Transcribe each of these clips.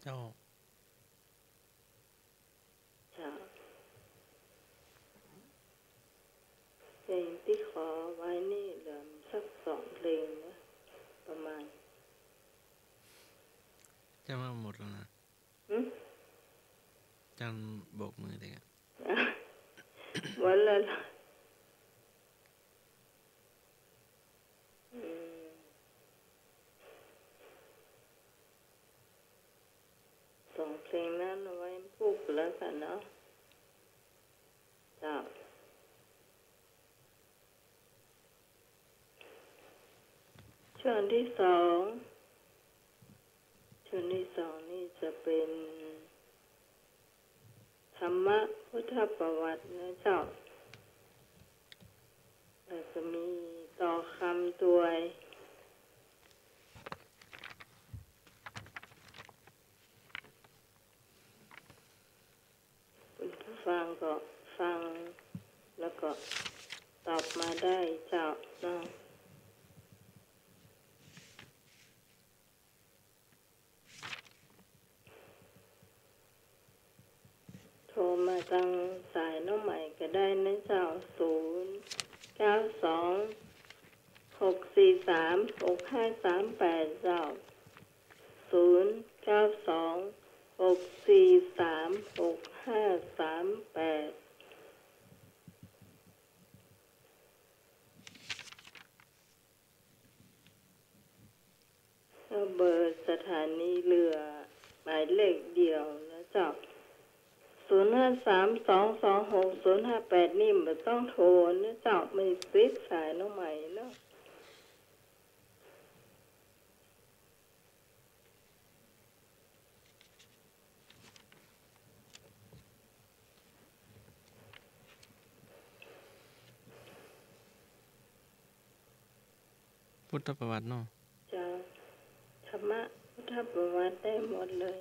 เจ้าจ้าเพลงที่ขอไว้นี่เหลือสัก2 เพลงนะประมาณจะมาหมดแล้วนะจันโบกมือเด็กหมดแล้ว2 เพลงนั้นเอาไว้พูดแล้วกันเนาะจ้าช่วงที่2นี่จะเป็นธรรมะพุทธประวัตินะเจ้าแล้วก็มีต่อคำตัวยคุณผู้ฟังก็ฟังแล้วก็ตอบมาได้เจ้าเนาะโทรมาทางสายน้องใหม่ก็ได้นะเจ้า092-643-6538เจ้า092-643-6538เบอร์สถานีเรือหมายเลขเดียวนะเจ้า053-226-058นี่ไม่ต้องโทรนะเจ้าไม่ติดสายน้องใหม่เนาะพุทธประวัติเนาะจะธรรมะพุทธประวัติได้หมดเลย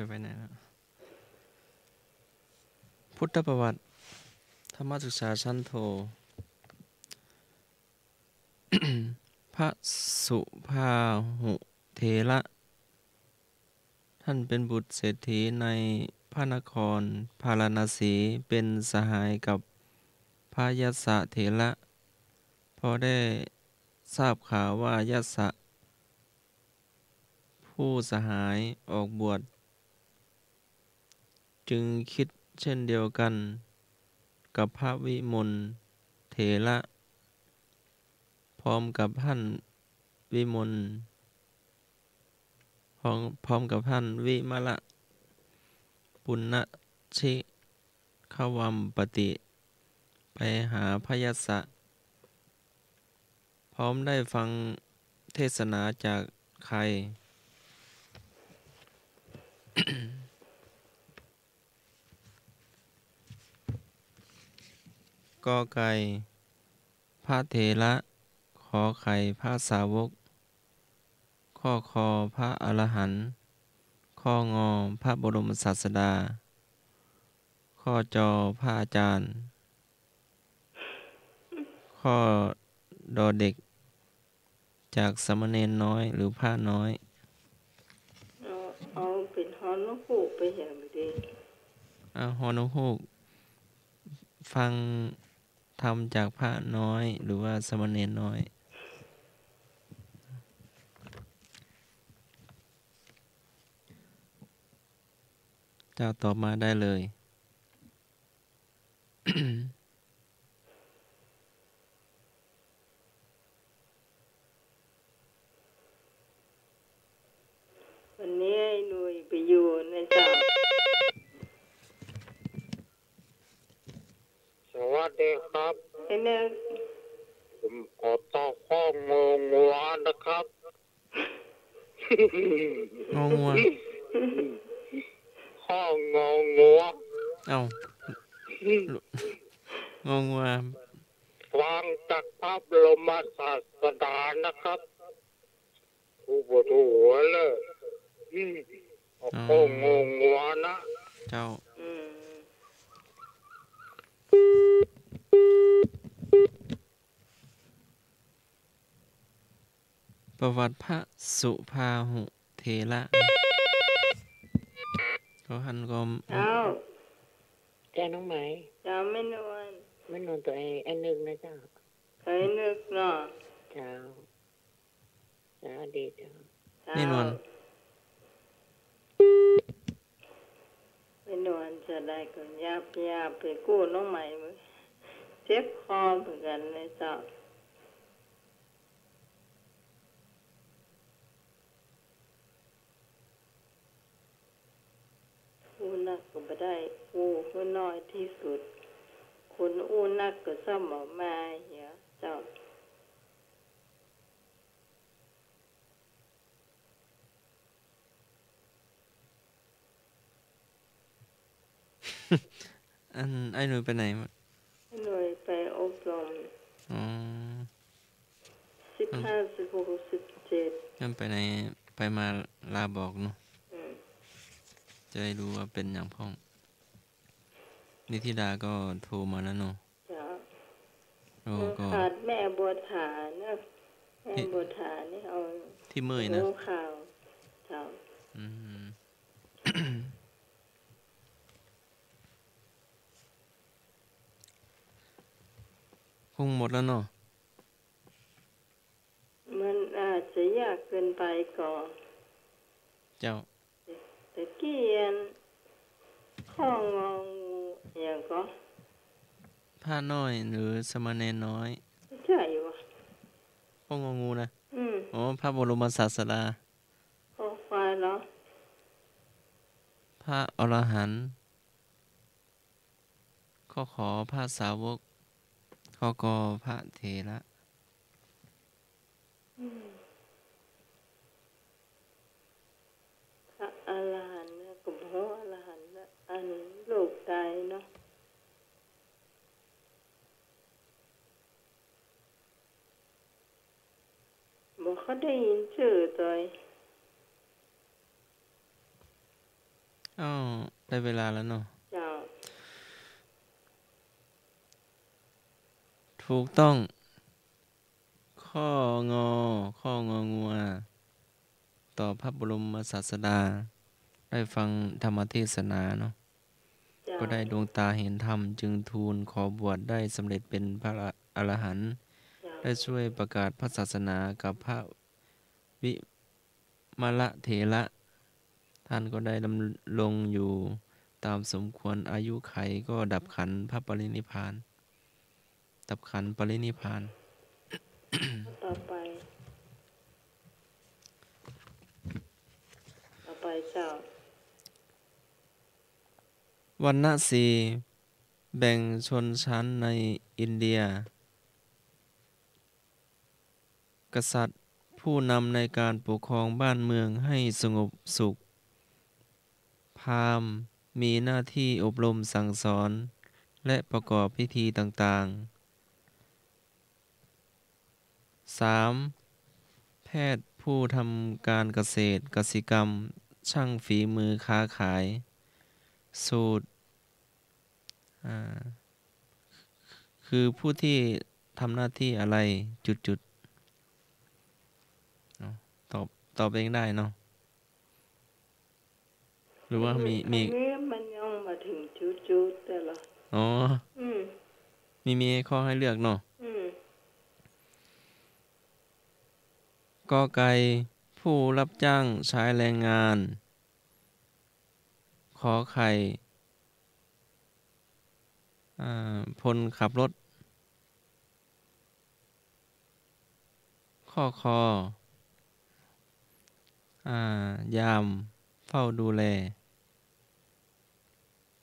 ไปไหนแล้วพุทธประวัติธรรมศึกษาชั้นโท พระสุภาหุเถระท่านเป็นบุตรเศรษฐีในพระนครพาราณสีเป็นสหายกับพระยัสสะเถระพอได้ทราบข่าวว่ายัสสะผู้สหายออกบวชจึงคิดเช่นเดียวกันกับพระวิมลเถระพร้อมกับท่านวิมลพร้อมกับท่านวิมละปุณณชิขวัมปติไปหาพยัสสะพร้อมได้ฟังเทศนาจากใคร กอไก่พระเถระขอไข่พระสาวกข้อคอพระอรหันต์ข้องอพระบรมศาสดาข้อจอพระอาจารย์ข้อดอเด็กจากสามเณรน้อยหรือพระน้อยเอาเป็นฮอนกฮูกไปอย่างดีฮอนฮูกฟังทำจากพระน้อยหรือว่าสามเณรน้อยเจ้าตอบมาได้เลย วันนี้ไอ้หนุ่ยไปอยู่ในเจ้าสวัสดีครับไอ้แม่ผมขอต่อข้องงงัวนะครับงองัวข้องงงัวเอ้า งองัวฟังจากพระบรมศาสดานะครับผู้บวชหัวเลย ที่ อ๋อ โค้งงงงัวนะ เจ้า อืม ประวัติพระสุภาหุเถระก็หันก็ เจ้า จ้าน้องไหม เจ้าไม่นวล ไม่นอนตัวเองอันนึงนะจ้า เคยนึกเนาะ เจ้าจ้าดีจ้า เจ้า นี่นวล ไม่นวลจะได้ก็ยาไปกู้น้องใหม่มึงเจ็บคอเหมือนกันเลยเจ้าอู้นักก็ไม่ได้อู้ก็น้อยที่สุดคนอู้นักก็ซ้ำออกมาเหี้ยเจ้า อันไอ้หนุ่ยไปไหนหมด หน่วยไปอบรม อ๋อ 15 16 17นั่นไปไหนไปมาลาบอกเนาะ อืม จะได้รู้ว่าเป็นอย่างพ้องนิธิดาก็โทรมาแล้วเนาะ เจ้า โอ้ก็ ขาดแม่บัวถานะแม่บัวถานี่เอา ที่เมื่อยนะ รู้ข่าวเจ้า อืม คงหมดแล้วเนาะ มันอาจจะยากเกินไปก่อน เจ้า แต่เกียนข้องงองูอย่างก็ ผ้าน้อยหรือสมณเณรน้อย ใช่วะ พ่ององูนะ อืม อ๋อพระบรมศาสดา ข้อควายเหรอ พระอรหันต์ข้อขอพระสาวกข้อกอพระเถระ พระอรหันต์นะกับพระอรหันต์นะอันลูกตายเนาะบอกเขาได้ยินชื่อตัวเอง อ้าวได้เวลาแล้วเนาะ เจ้า ถูกต้อง ข้ององัวต่อพระบรมศาสดา ได้ฟังธรรมเทศนาเนาะ เจ้า ก็ได้ดวงตาเห็นธรรมจึงทูลขอบวชได้สำเร็จเป็นพระอรหันต์ เจ้า ได้ช่วยประกาศพระศาสนากับพระวิมลเถระ ท่านก็ได้ดำรงอยู่ตามสมควรอายุไขก็ดับขันธ์พระปรินิพพาน ดับขันธ์ปรินิพพาน ต่อไป เจ้า วรรณะสี่แบ่งชนชั้นในอินเดีย กษัตริย์ผู้นำในการปกครองบ้านเมืองให้สงบสุข พราหมณ์มีหน้าที่อบรมสั่งสอน และประกอบพิธีต่างๆ 3. แพทย์ผู้ทำการเกษตรกสิกรรม ช่างฝีมือค้าขาย สูตรคือผู้ที่ทำหน้าที่อะไรจุดๆเนาะตอบเองได้เนาะหรือว่ามี อันนี้มันยังมาถึงจุดๆแต่ละ อ๋อ อืม มีข้อให้เลือกเนาะ อืม กอไก่ผู้รับจ้างใช้แรงงาน ขอไข่พลขับรถ ข้อคอยามเฝ้าดูแล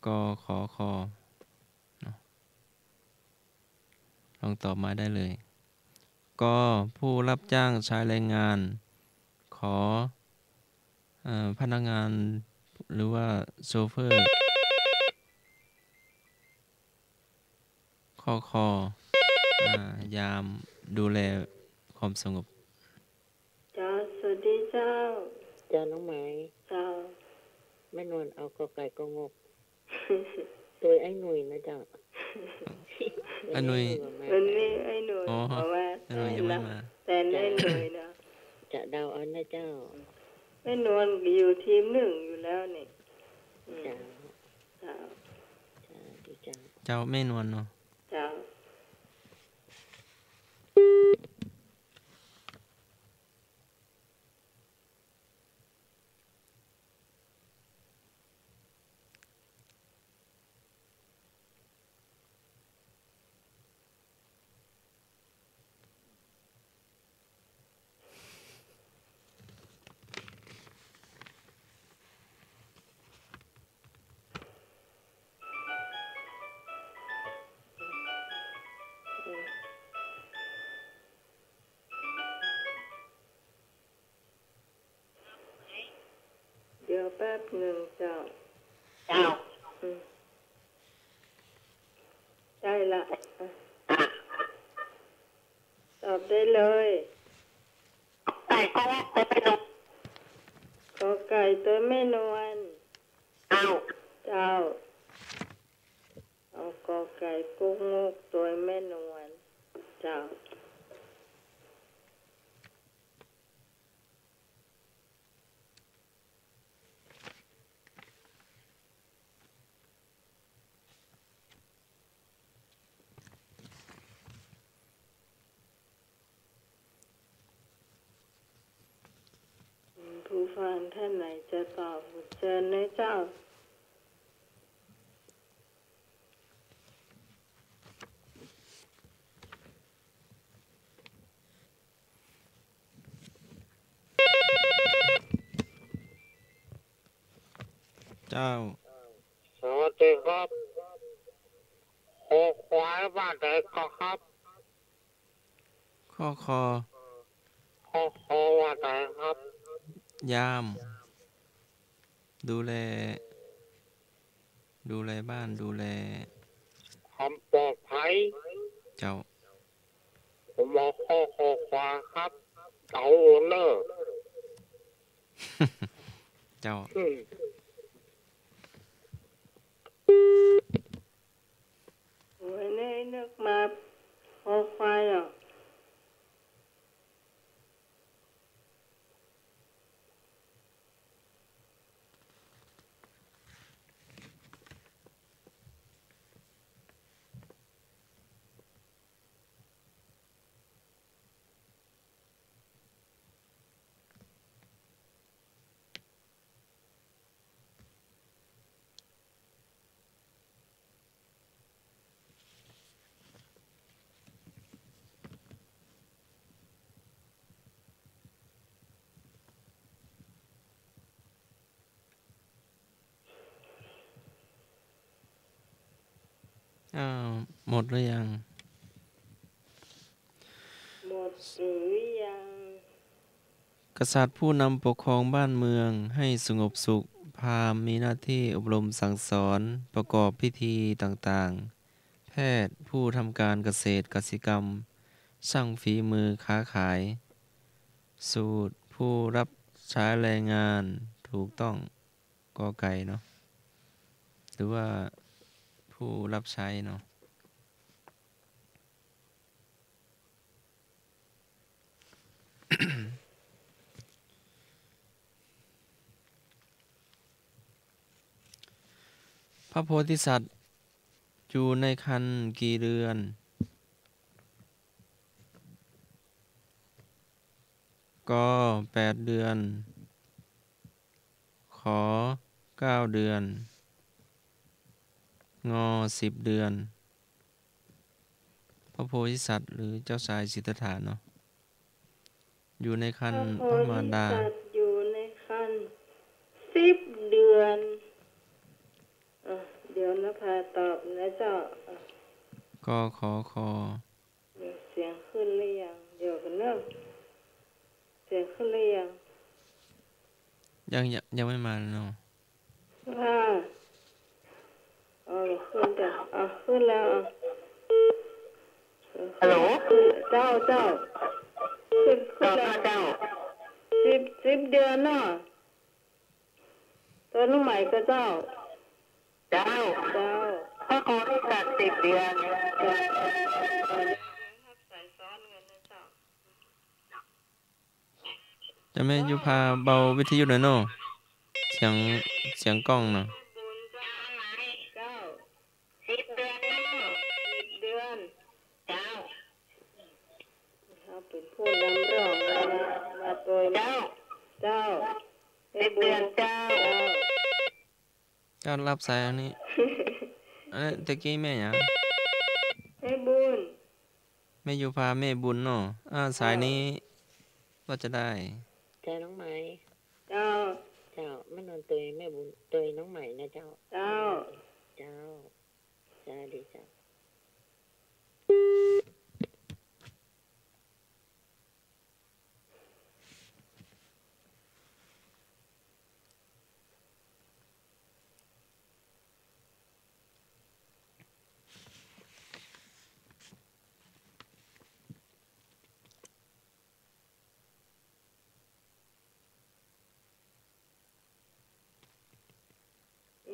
กอขอคอเนาะลองตอบมาได้เลยกอผู้รับจ้างใช้แรงงาน ขอพนักงานหรือว่าโชเฟอร์ ข้อคอยามดูแลความสงบ เจ้า สวัสดีเจ้า จ้าน้องไหม เจ้า ม่นวลเอากอไก่ก็งกตัวไอ้หนุ่ยนะเจ้า อันนุย วันนี้ไอ้หนุ่ย อ๋อ เพราะว่า อันนุยยังไม่มา แต่ไอ้หนุ่ยนะ จะเดาเอานะเจ้า ไอ้นวลอยู่ทีม 1อยู่แล้วนี่ เจ้า เจ้า จ้าดีเจ้า เจ้าแม่นวลเนาะ เจ้า เดี๋ยวแป๊บหนึ่งเจ้า เจ้า ได้ละตอบได้เลย ไก่ก็ว่าไปนก ขอไก่ตัวแม่นวล เอา เจ้า เอากอไก่กุ๊กงกตัวแม่นวลเจ้า ผู้ฟังท่านไหนจะตอบเชิญเลยเจ้า เจ้า สวัสดีครับโคควายบ้านไหนก็ครับ ข้อคอ โคคอบ้านไหนครับ ยาม ดูแลบ้านดูแล ความปลอดภัย เจ้า ผมบอกโคควายครับเต่าเนอร์ เจ้า โอ้ยนึกมาคอควายอ่ะ อ้าวหมดหรือยัง หมดหรือยัง กษัตริย์ผู้นำปกครองบ้านเมืองให้สงบสุข พราหมณ์มีหน้าที่อบรมสั่งสอนประกอบพิธีต่างๆ แพทย์ผู้ทำการเกษตรกสิกรรม ช่างฝีมือค้าขาย สูตรผู้รับใช้แรงงานถูกต้องกอไก่เนาะหรือว่าผู้รับใช้เนาะ พระโพธิสัตว์อยู่ในครรภ์กี่เดือน ก็8 เดือน ขอ9 เดือน งอ10 เดือน พระโพธิสัตว์หรือเจ้าชายสิทธัตถะเนาะอยู่ในครรภ์พระมารดา พระโพธิสัตว์อยู่ในครรภ์10 เดือนเดี๋ยวนะพาตอบนะเจ้า ก็ขอคอ เสียงขึ้นหรือยัง เดี๋ยวกันเริ่มเสียงขึ้นหรือยัง ยังไม่มาเนาะ ขึ้นแต่ขึ้นแล้ว ฮัลโหล เจ้าขึ้นแล้ว เจ้า 10 เดือนเนาะ ตัวน้องใหม่ก็เจ้า เจ้า เจ้า พระโคที่ตัด10 เดือน ใส่ซ้อนกันนะเจ้า จะแม่อยู่พาเบาวิทยุหน่อยเนาะเสียงกล้องน่ะ บุญเจ้าเจ้า 10 เดือนนะ เดือน เจ้า เขาเป็นผู้นำร้องเลยนะมาตัว เจ้า เจ้า 10 เดือนเจ้า เจ้ารับสายอันนี้ อันนี้ตะกี้แม่หยัง ให้บุญ แม่อยู่พาแม่บุญเนาะสายนี้ก็จะได้ เจ้าน้องใหม่ เจ้า เจ้าแม่นอนตัวแม่บุญตัวน้องใหม่นะเจ้า เจ้า เจ้าจ้าดีเจ้า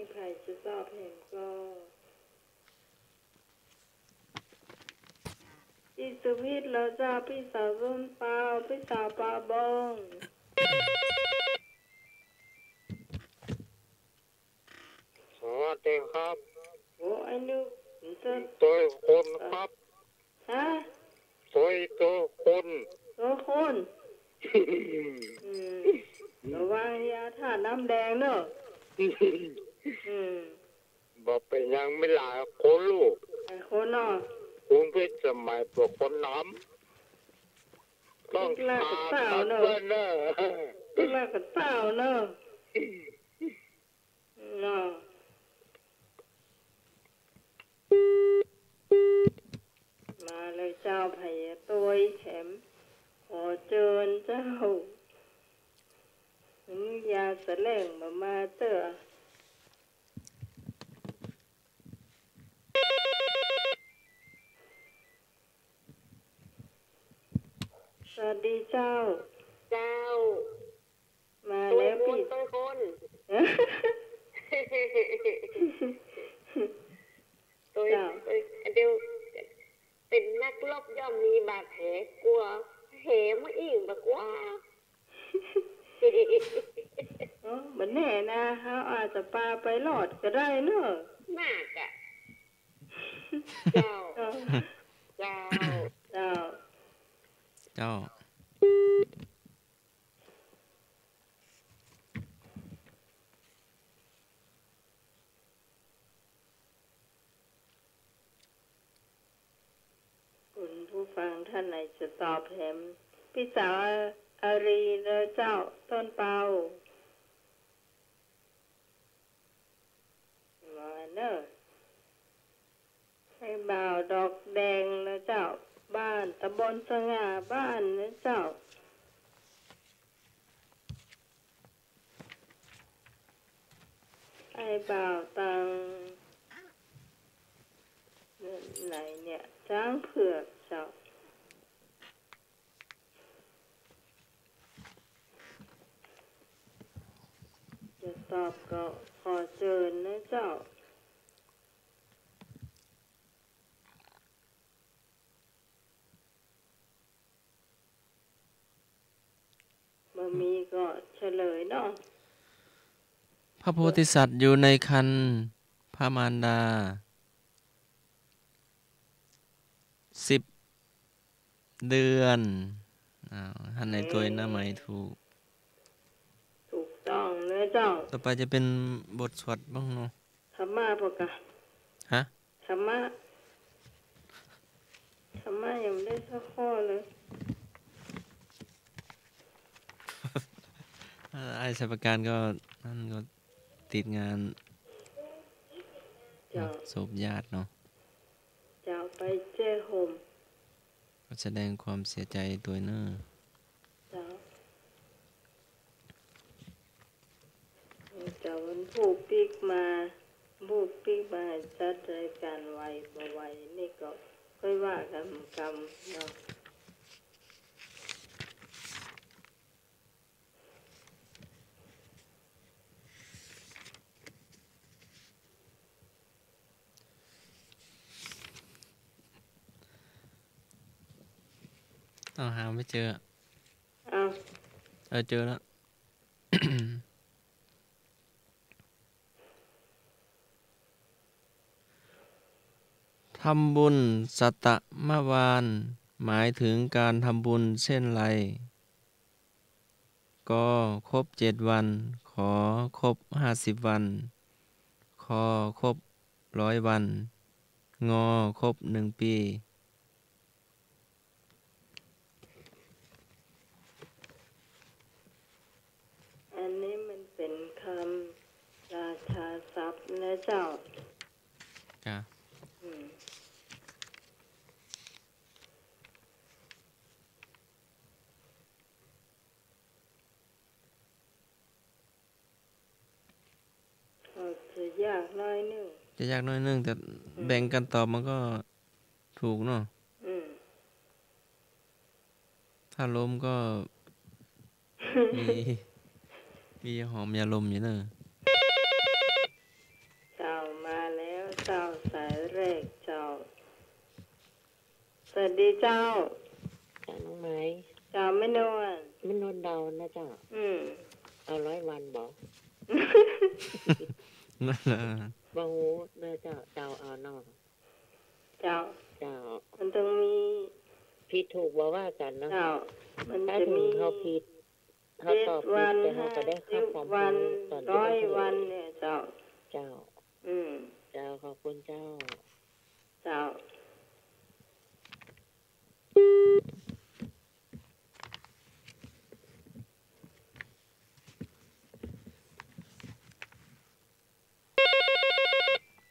นี่ใครจะชอบเพลงก็พี่สุวิทย์แล้วจ้าพี่สาวส้นเปล่าพี่สาวปลาบอง สวัสดีครับ โอ้ไอ้นึกจะ ตัวคนครับ ฮะ ตัวคน ตัวคนระวังยาท่าน้ำแดงเนอะบอกเป็นยังไม่หลายคนลูก ไอ้คนเนาะ คุณเพชรสมัยปกคนน้ำต้องทานเพื่อนเนอะ ตัวแรกกับเต้าเนอะเนาะมาเลยเจ้าไผ่ตัวแข็มขอเจิญเจ้ายาแสลงมาเตอสวัสดีเจ้า เจ้า มา ตัว แล้ว ค พี่ นตัวคนตัวเดียวเป็นนักรบย่อมมีบาดแผลกลัวเหมาอีกบักว่า มันแน่นะเขาอาจจะปาไปหลอดก็ได้เนอะ มากอ่ะเจ้า เจ้า เจ้า เจ้า คุณผู้ฟังท่านไหนจะตอบแถมพี่สาวอารีและเจ้าต้นเปามาเนอะให้บ่าวดอกแดงและเจ้าบ้านตำบลสง่าบ้านและเจ้าให้บ่าวตังไหนเนี่ยช้างเผือกเจ้าจะตอบก็ขอเชิญนะเจ้ามามีก็เฉลยเนาะ พระโพธิสัตว์อยู่ในครรภ์พระมารดา10 เดือนท่านในตัวหน้าไหมถูก ถูกต้องเลยเจ้า ต่อไปจะเป็นบทสวดบ้างเนาะ ธรรมะพวกกะ ฮะ ธรรมะยังไม่ได้สักข้อเลย ไอ้สายประการก็นั่นก็ติดงาน เจ้า ศพญาติเนาะ เจ้าไปเจ้ห่ม ก็แสดงความเสียใจตัวเนอ เจ้าเจ้าวันผู้ปีกมาจัดรายการไวบ่ไวนี่ก็ค่อยว่ากันกรรมเนาะ หาไม่เจอ เอา เจอแล้ว ทำบุญสัตตมวานหมายถึงการทำบุญเช่นไรกครบ7 วันขอครบ50 วันคอครบ100 วันงอครบ1 ปี อันนี้มันเป็นคำราชาศัพท์นะเจ้า จ้ะ อืมอาจจะยากหน้อยหนึง จะยากน้อยนึงแต่แบ่งกันตอบมันก็ถูกเนาะ อืม ถ้าล้มก็มี มียาหอมยาลมอยู่เนอะ เจ้ามาแล้วเจ้าสายแรกเจ้า สวัสดีเจ้า จ้าน้องไม้ เจ้าไม่นวล มันนวลเดานะจ้า อืม เอา100 วันบอก นั่นแหละ บ่ฮู้เด้อเจ้าเอาน้อง เจ้า เจ้า มันต้องมี ผิดถูกบ่ว่ากันเนาะ เจ้า มัน ถ้า จะ ถึ มี งเขาผิดเขา เจ็ ตอ ด บผิ วั ด น แต่เขาก็ได้ค่า 50 ความ วัน รู้ตอนที่ 100 เขา วันเนี่ยเจ้า เจ้า อืม เจ้าขอบคุณเจ้า เจ้า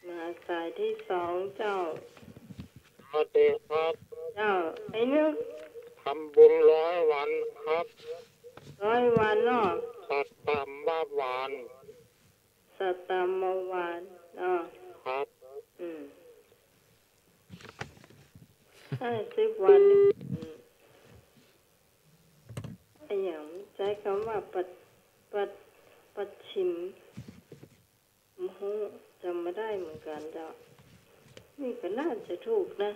มาสายที่สองเจ้า สวัสดีครับ เจ้า ไอ้นึก ทำบุญ100 วันครับ 100 วันเนาะ สัตตมวาน สัตตมวานเนาะ ครับ อืม50 วันนี่ไอ้อย่างใช้คำว่าปัดชิมมโหจำไม่ได้เหมือนกันเจ้า นี่ก็น่าจะถูกนะ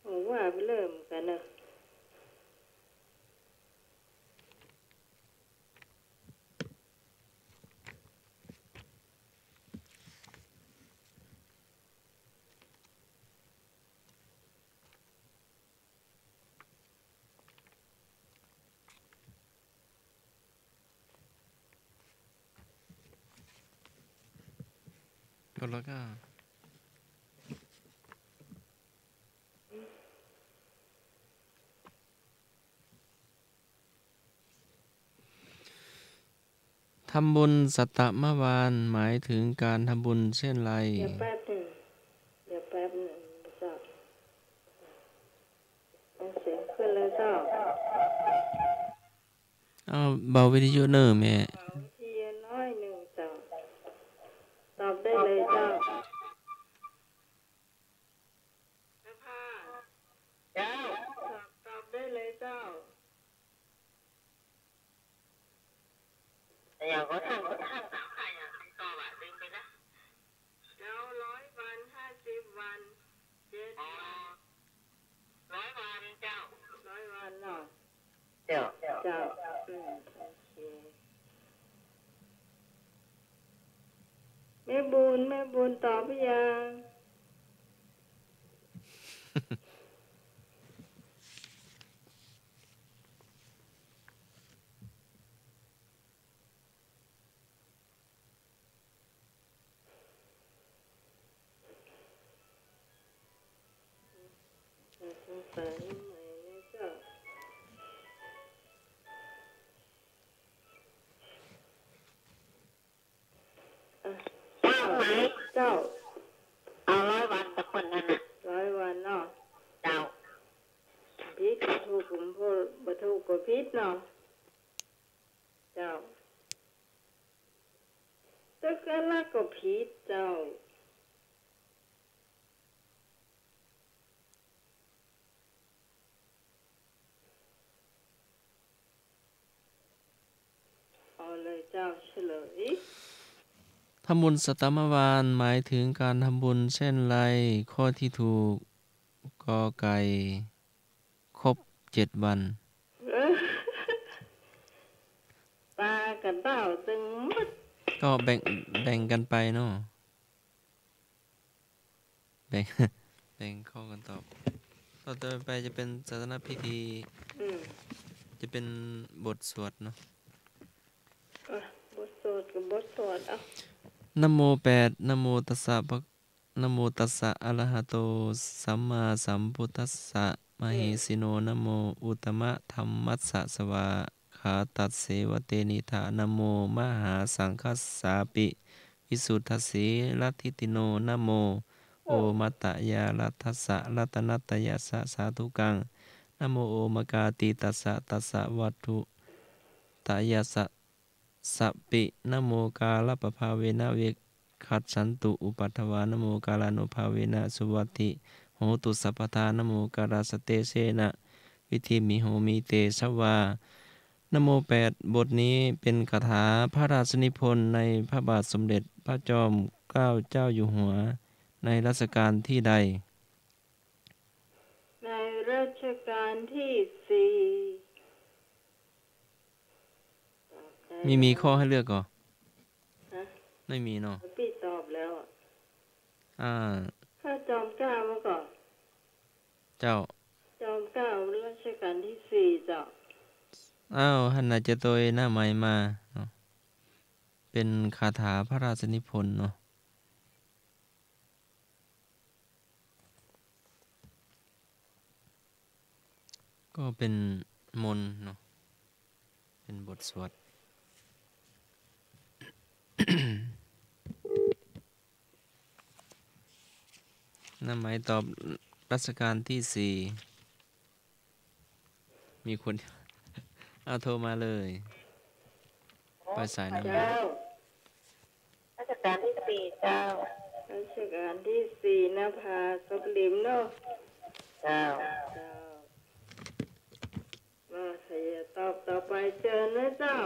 ผมว่าไปเริ่มอนกันนะแล้วก็ทำบุญสัตตมวานหมายถึงการทำบุญเช่นไร เดี๋ยวแป๊บหนึ่งเจ้าเอาเสียงขึ้นเลยเจ้า เอาเบาวิทยุเนอร์แม่ เอาทีน้อยหนึ่งเจ้า ตอบได้เลยเจ้าเจ้า ตอบได้เลยเจ้า อย่าก็ทำ แล้ว100 วัน 50 วัน7 100 วันเจ้า 100 วันเนาะ เจ้า เจ้า อืมโอเคแม่บุญตอบหรือยัง สงสัยไหมเนี่ยเจ้า เจ้าไหม เจ้า เอา100 วันแต่คนนั้นน่ะ 100 วันเนาะ เจ้า พิษถูกผมพูดบ่ถูกก็พิษเนาะ เจ้าตะกันละก็พิษเจ้า เอาเลยเจ้าเฉลย ทำบุญสัตตมวานหมายถึงการทำบุญเช่นไร ข้อที่ถูกกอไก่ 7 วัน เออปลากับเต้าตึงหมด ก็แบ่งกันไปเนาะแบ่ง แบ่งข้อกันตอบต่อไปจะเป็นศาสนพิธี อืม จะเป็นบทสวดเนาะ บทสวดกับบทสวดเอา นะโม8นะโมตัสสะนะโมตัสสะอะระหะโตสัมมาสัมพุทธัสสะมเหสิโนนะโมอุตตมะธัมมัสสะสวาขาตัสเสวะเตนิธานะโมมหาสังคัสสาปิวิสุทธัสสีลัทธิติโนนะโมโอมัตตยาลัทธัสสะรัตนัตยัสสะสาธุกังนะโมโอมกาติตัสสะวัตถุตยัสสะสัพปินะโมกาลปภาเวนะเวคัสสันตุอุปัฏฐวานะโมกาลานุภาเวนะสุวัตถิโหตุสัพพทานะโมกาลาสเตเสนะวิธิมิโหมิเตชวานะโม8บทนี้เป็นคาถาพระราชนิพนธ์ในพระบาทสมเด็จพระจอมเกล้าเจ้าอยู่หัวในรัชกาลที่ใด ในรัชกาลที่สี่ตอบได้ มีข้อให้เลือกก่อน ฮะ ไม่มีเนาะ พี่ตอบแล้วอะ อ่า ถ้าจอมเกล้ามาก่อน เจ้า จอมเกล้ารัชกาลที่สี่เจ้า อ้าวหันน่าจะโตยหน้าใหม่มาเนาะเป็นคาถาพระราชนิพนธ์เนาะก็เป็นมนต์เนาะเป็นบทสวด หน้าใหม่ตอบรัชกาลที่สี่มีคน เอาโทรมาเลยปล่อยสายหน้าใหม่ เจ้า ราชการที่สี่เจ้า รัชกาลที่สี่นภากับลิมเนาะ เจ้า เจ้ามาใครจะตอบต่อไปเชิญนะเจ้า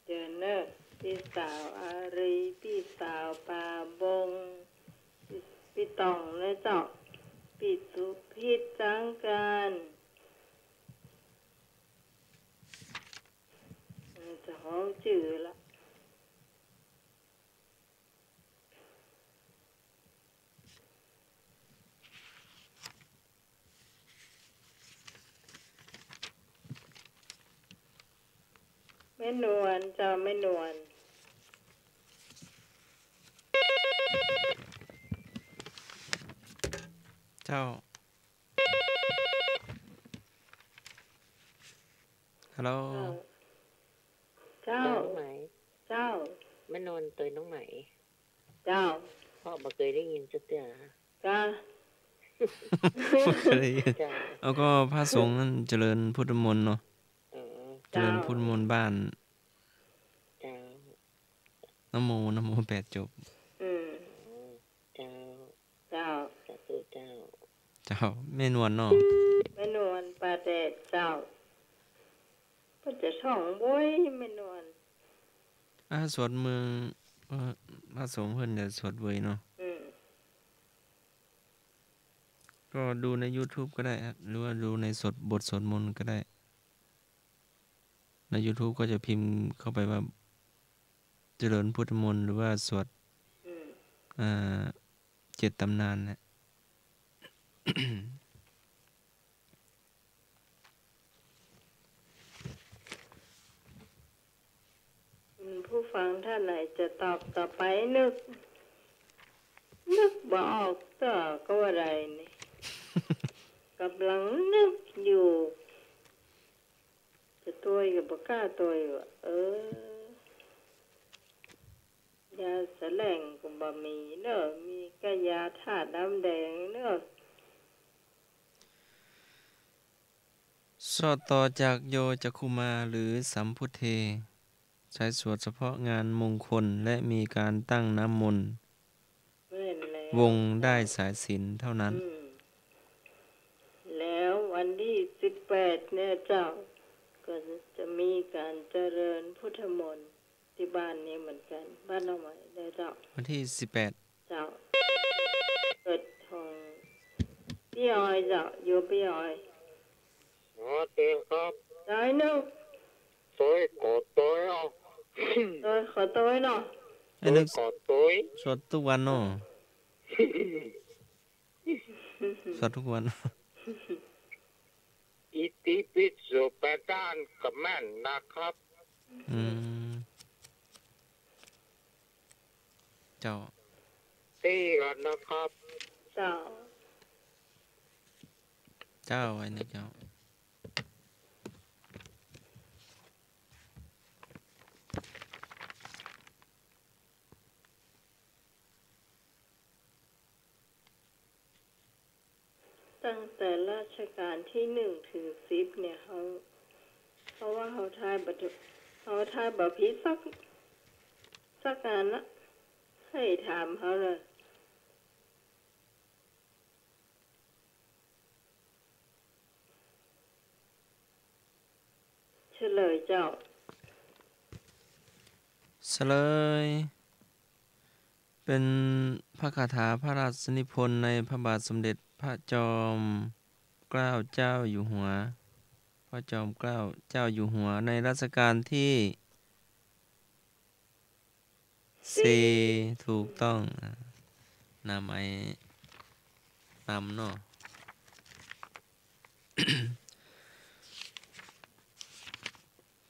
เชิญเนอะพี่สาวอารีพี่สาวปาบงพี่ตองนะเจ้าพี่สุพิษจังการจะห้องจื่อละแม่นวลเจ้าแม่นวล เจ้าฮัลโหล เจ้า น้องไหม เจ้า แม่นอนตัวน้องไหม เจ้า พ่อบ่เคยได้ยินสักเตือ จ้า บ่เคยได้ยิน เจ้า แล้วก็พระสงฆ์นั่นเจริญพุทธมนต์เนาะ เออ เจริญพุทธมนต์บ้าน เจ้า นะโม8จบ อืม เจ้า เจ้า สาธุเจ้า เจ้าแม่นวลเนาะ แม่นวลปลาแดดเจ้าก็จะช่องบ้ยแม่นวล สวดเมืองพระสงฆ์เพิ่นจะสวดเวยเนาะ อืม ก็ดูใน YouTube ก็ได้ครับหรือว่าดูในบทสวดมนต์ก็ได้ ใน YouTube ก็จะพิมพ์เข้าไปว่าเจริญพุทธมนต์หรือว่าสวด อืม 7 ตำนานนะ ผู้ฟังท่านไหนจะตอบต่อไปนึกบ่ออกต่อก็ว่าไรนี่ กำลังนึกอยู่ จะตัวกับบ่กล้าตัวอยู่ยาแสลงก็บ่มีเนอะมีก็ยาธาตุน้ำแดงเนอะ สอดต่อจากโยจักขุมาหรือสัมพุทเท ใช้สวดเฉพาะงานมงคลและมีการตั้งน้ำมนต์ แม่นแล้ว วงได้สายศีลเท่านั้น แล้ววันที่18เนี่ยเจ้า ก็จะมีการเจริญพุทธมนต์ ที่บ้านนี้เหมือนกันบ้านเราใหม่ได้เจ้า วันที่18เจ้าเกิดทองพี่ออยเจ้าอยู่พี่ออย สวัสดีครับ ได้เนาะ สวยกอดตัวเนาะ tôiขอตัวเนาะ ไอ้นึก กอดตัว สวดทุกวันเนาะสวดทุกวัน อิติปิโสแปดด้านกับแม่นนะครับ อืมเจ้า ตีกันนะครับ เจ้า เจ้าไอ้นึกเจ้า ตั้งแต่ราชการที่1 ถึง 10เนี่ยเขาว่าเขาทายบ่ผิดสักงานละให้ถามเขาเลยเฉลยเจ้า เฉลยเป็นพระคาถาพระราชนิพนธ์ในพระบาทสมเด็จพระจอมเกล้าเจ้าอยู่หัวพระจอมเกล้าเจ้าอยู่หัวในรัชกาลที่4ถูกต้องนำนำเนาะ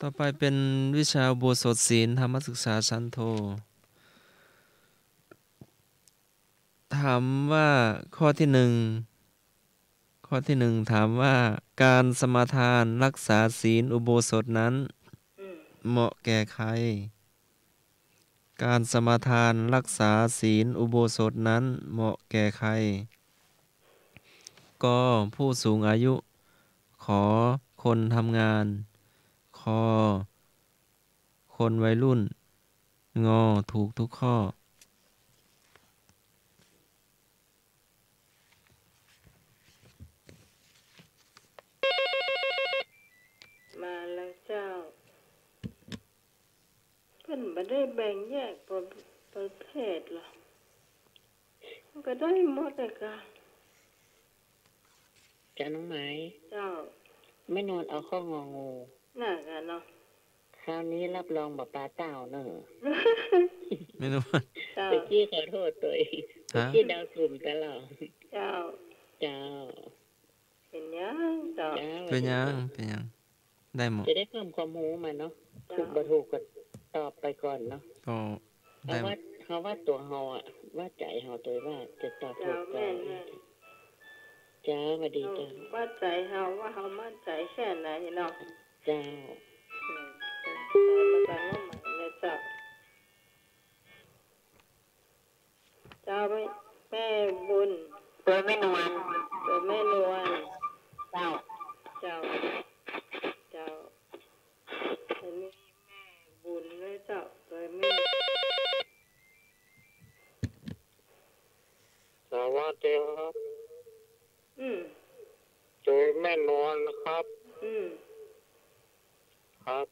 ต่อไปเป็นวิชาอุโบสถศีลธรรมศึกษาชั้นโท ถามว่าข้อที่1ถามว่าการสมาทานรักษาศีลอุโบสถนั้นเหมาะแก่ใครการสมาทานรักษาศีลอุโบสถนั้นเหมาะแก่ใครก็ผู้สูงอายุขอคนทำงานคอคนวัยรุ่นงอถูกทุกข้อมาแล้วเจ้าเพิ่นบ่ได้แบ่งแยกประเภทหรอกมันก็ได้หมดเลยค่ะ จ้าน้องไม้ เจ้า ไม่นอนเอาข้ององู น่ากันเนาะ คราวนี้รับรองบ่ปลาเต่าเนอะ ไม่รู้ว่า เจ้า ตะกี้ขอโทษตัวเองตะ ฮะ กี้ดาวกลุ่มตลอด เจ้า เจ้า เป็นยังเจ้า เจ้า เป็นยังได้หมด จะได้เพิ่มความรู้มาเนาะ เจ้า ถูกบ่ถูกก็ตอบไปก่อนเนาะ ก็ เพ ได้ ราะ หม ว่า ด เขาว่าตัวเฮาอ่ะ ว่าใจเฮาตัวว่าจะตอบถู เจ้าก ก่อ แม่ น นแม่น เจ้าสวัสดี เอา เจ้า ว่าใจเฮาว่าเฮามั่นใจแค่ไหนเนาะ เจ้า มากันว่าใหม่เลยเจ้าเจ้าแม่บุญ ตัวไม่นวล โดยแม่นวล เจ้า เจ้าอันนี้แม่บุญเลยเจ้าโดยแม่ สวัสดีครับ อืม โดยแม่นวลนะครับ อืม ครับ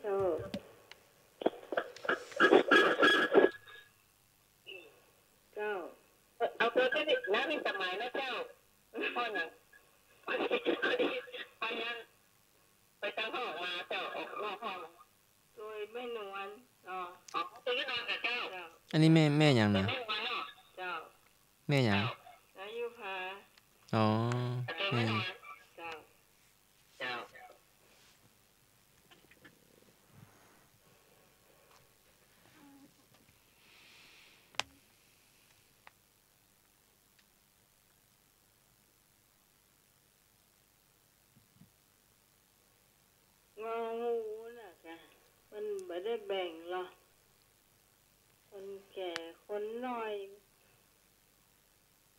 เจ้าเจ้า เอาตัวก็ดิน้ำมีสมัยนะเจ้าพ่อหนังไปยังไปตั้งห้องมาเจ้าออกนอกห้อง โดยแม่นวลเนาะ ออกตัวก็นอนกับเจ้า เจ้า อันนี้แม่หยังนะ ไม่มาเนาะ เจ้า แม่หยัง อายุพา อ๋อ ตัว แม่ ไม่ ห น ยัง อน เจ้า เจ้า ได้แบ่งหรอคนแก่คนน้อย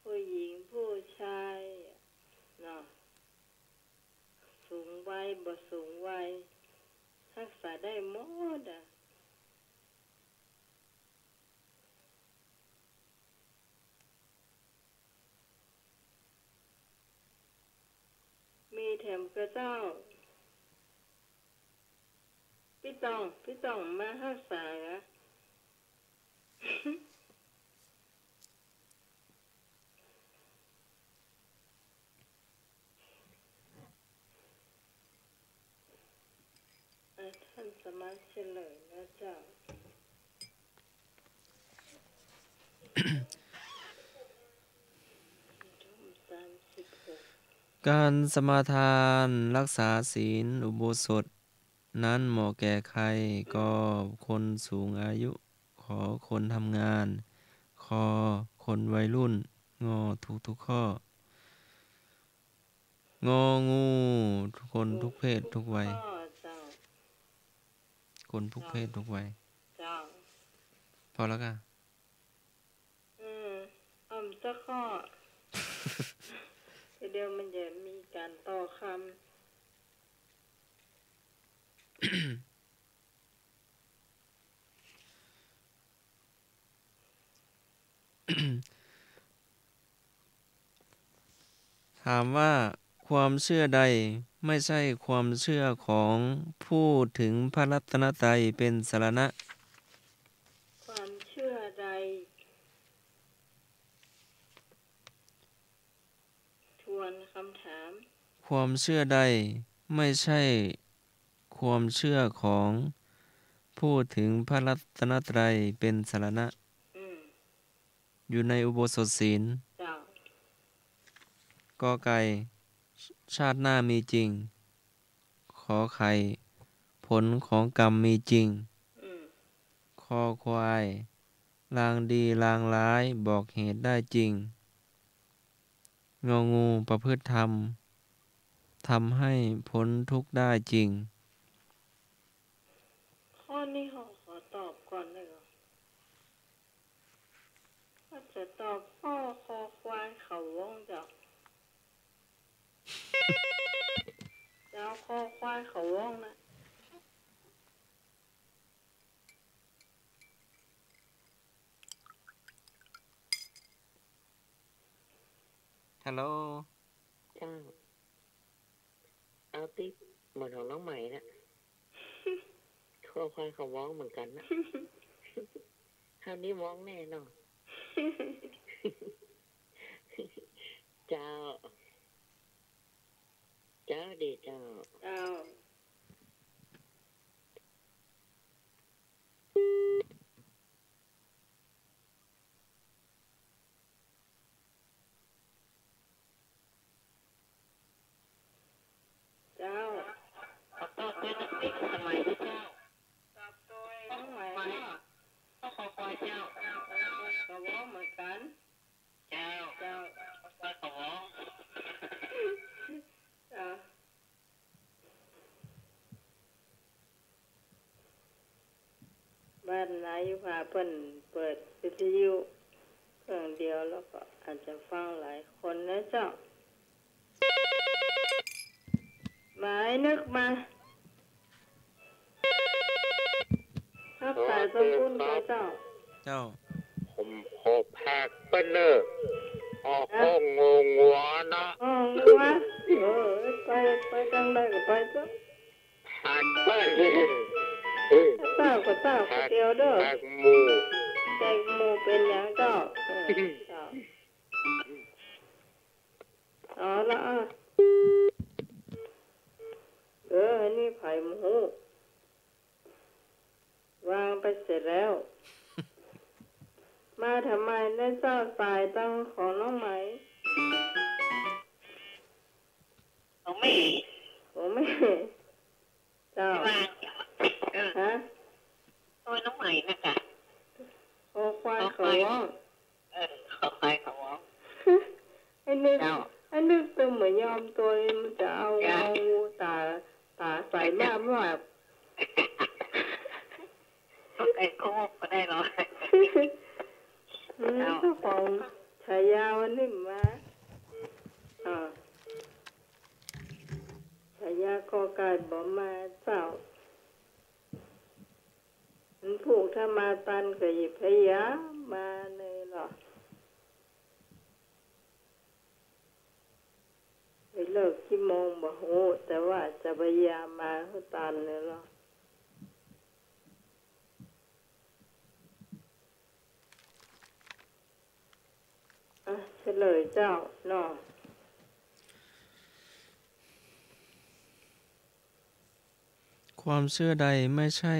ผู้หญิงผู้ชายเนาะสูงวัยบ่สูงวัยรักษาได้หมดอ่ะมีแถมกระเจ้าพี่ต้องมารักษาอ่ะ ท่านสมาชิกเลยนะเจ้า การสมาทานรักษาศีลอุโบสถนั้นเหมาะแก่ใครก็คนสูงอายุขอคนทำงานคอคนวัยรุ่นงอทุกข้ององูทุกคนทุกเพศทุกวัยคนทุกเพศทุกวัยพอแล้วกันสักข้อ เดี๋ยวมันจะมีการต่อคถามว่าความเชื่อใดไม่ใช่ความเชื่อของผู้ถึงพระรัตนตรัยเป็นสรณะความเชื่อใดทวนคำถามความเชื่อใดไม่ใช่ความเชื่อของผู้ถึงพระรัตนตรัยเป็นสรณะอยู่ในอุโบสถศีลกอไก่ชาติหน้ามีจริงขอไข่ผลของกรรมมีจริงคอควายลางดีลางร้ายบอกเหตุได้จริงงองูประพฤติธรรมทำให้พ้นทุกข์ได้จริงข้อนี้ขอตอบก่อนเลยเหรอถ้าจะตอบข้อคอควายเขาว่องจ้ะแล้วคอควายเขาว่องนะฮัลโหลเจ้าเอาติ๊บเหมือนของน้องใหม่นะคอควายเขาว้องเหมือนกันนะคราวนี้ว้องแน่นอนเจ้าดีเจ้าขอตอบด้วยนะติ๊กสมัยนะเจ้าตอบตัวน้องใหม่ก็ขอควายเจ้าเขาว่องเหมือนกันเจ้าควายเขาว้องบ้านนายพาเพิ่นเปิดวิทยุเครื่องเดียวแล้วก็อาจจะฟังหลายคนนะเจ้าหมายนึกมาถ้าสายสมบูรณ์เจ้าผมขอแพกเป็นเนอร์ห้องงงหัวนะงัวไปจังได้ก็ไปเจ้าแพกเป็นเจ้าเดียวเด้อแพกหมูเป็นอย่างเจ้าละนี่ไผ่หมูวางไปเสร็จแล้วมาทำไมได้เจ้าสายตั้งของน้องไหมผมไม่เจ้าฮะตัวน้องใหม่นะจ๊ะคอควายเขาว่องขอควายเขาว้องไอ้นึกตัวเหมือนยอมตัวมันจะเอาตาใส่แม่แบบ ได้โคกก็ได้เนาะ เจ้าของฉายาวันนี้มาฉายากอไก่บ่มาเจ้ามันผูกถ้ามาตันก็หยิบพยามาเลยหรอไปเลิกกี่โมงบ่โหแต่ว่าจะพยายามมาเขาตันเลยหรอเฉลยเจ้าเนาะความเชื่อใดไม่ใช่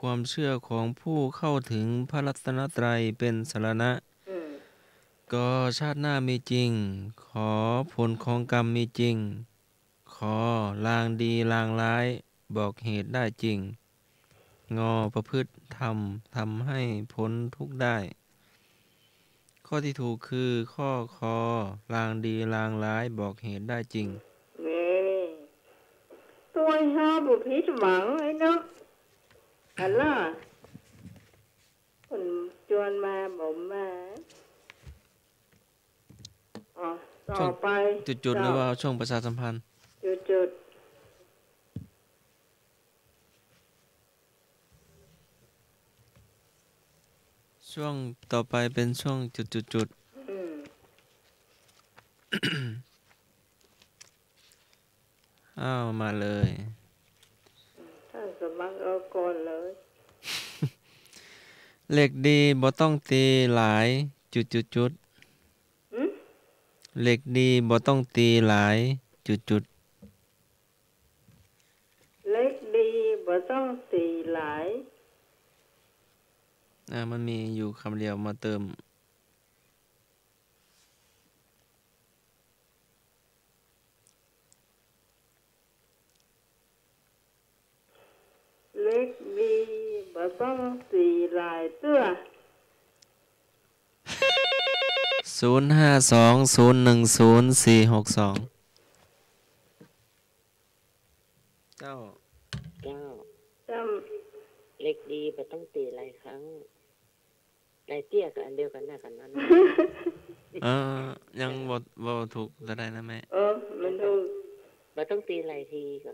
ความเชื่อของผู้เข้าถึงพระรัตนตรัยเป็นสรณะก็ชาติหน้ามีจริงขอผลของกรรมมีจริงขอลางดีลางร้ายบอกเหตุได้จริงงอประพฤติธรรมทำให้พ้นทุกข์ได้ข้อที่ถูกคือข้อคอลางดีลางร้ายบอกเหตุได้จริงนี่ตัวห้าบุพิษหวังไอ้เนาะอันล่ะคนจวนมาบอกมาต่อไปจุดๆหรือว่าช่วงประชาสัมพันธ์จุดช่วงต่อไปเป็นช่วงจุดอ้าวมาเลยท่านสมัครเอาก่อนเลย เหล็กดีบ่ต้องตีหลายจุดเหล็กดีบ่ต้องตีหลายจุดเล็กดีบ่ต้องตีหลายมันมีอยู่คำเดียวมาเติมเล็กดีบ่ต้องตีหลายเตื้อ0520101462เจ้าเล็กดีไปต้องตีหลายครั้งหลายเตี้ยกับอันเดียวกันหน้ากันนั้น ยังบ่ถูกจะได้นะแม่มันถูกมันต้องตีหลายทีก็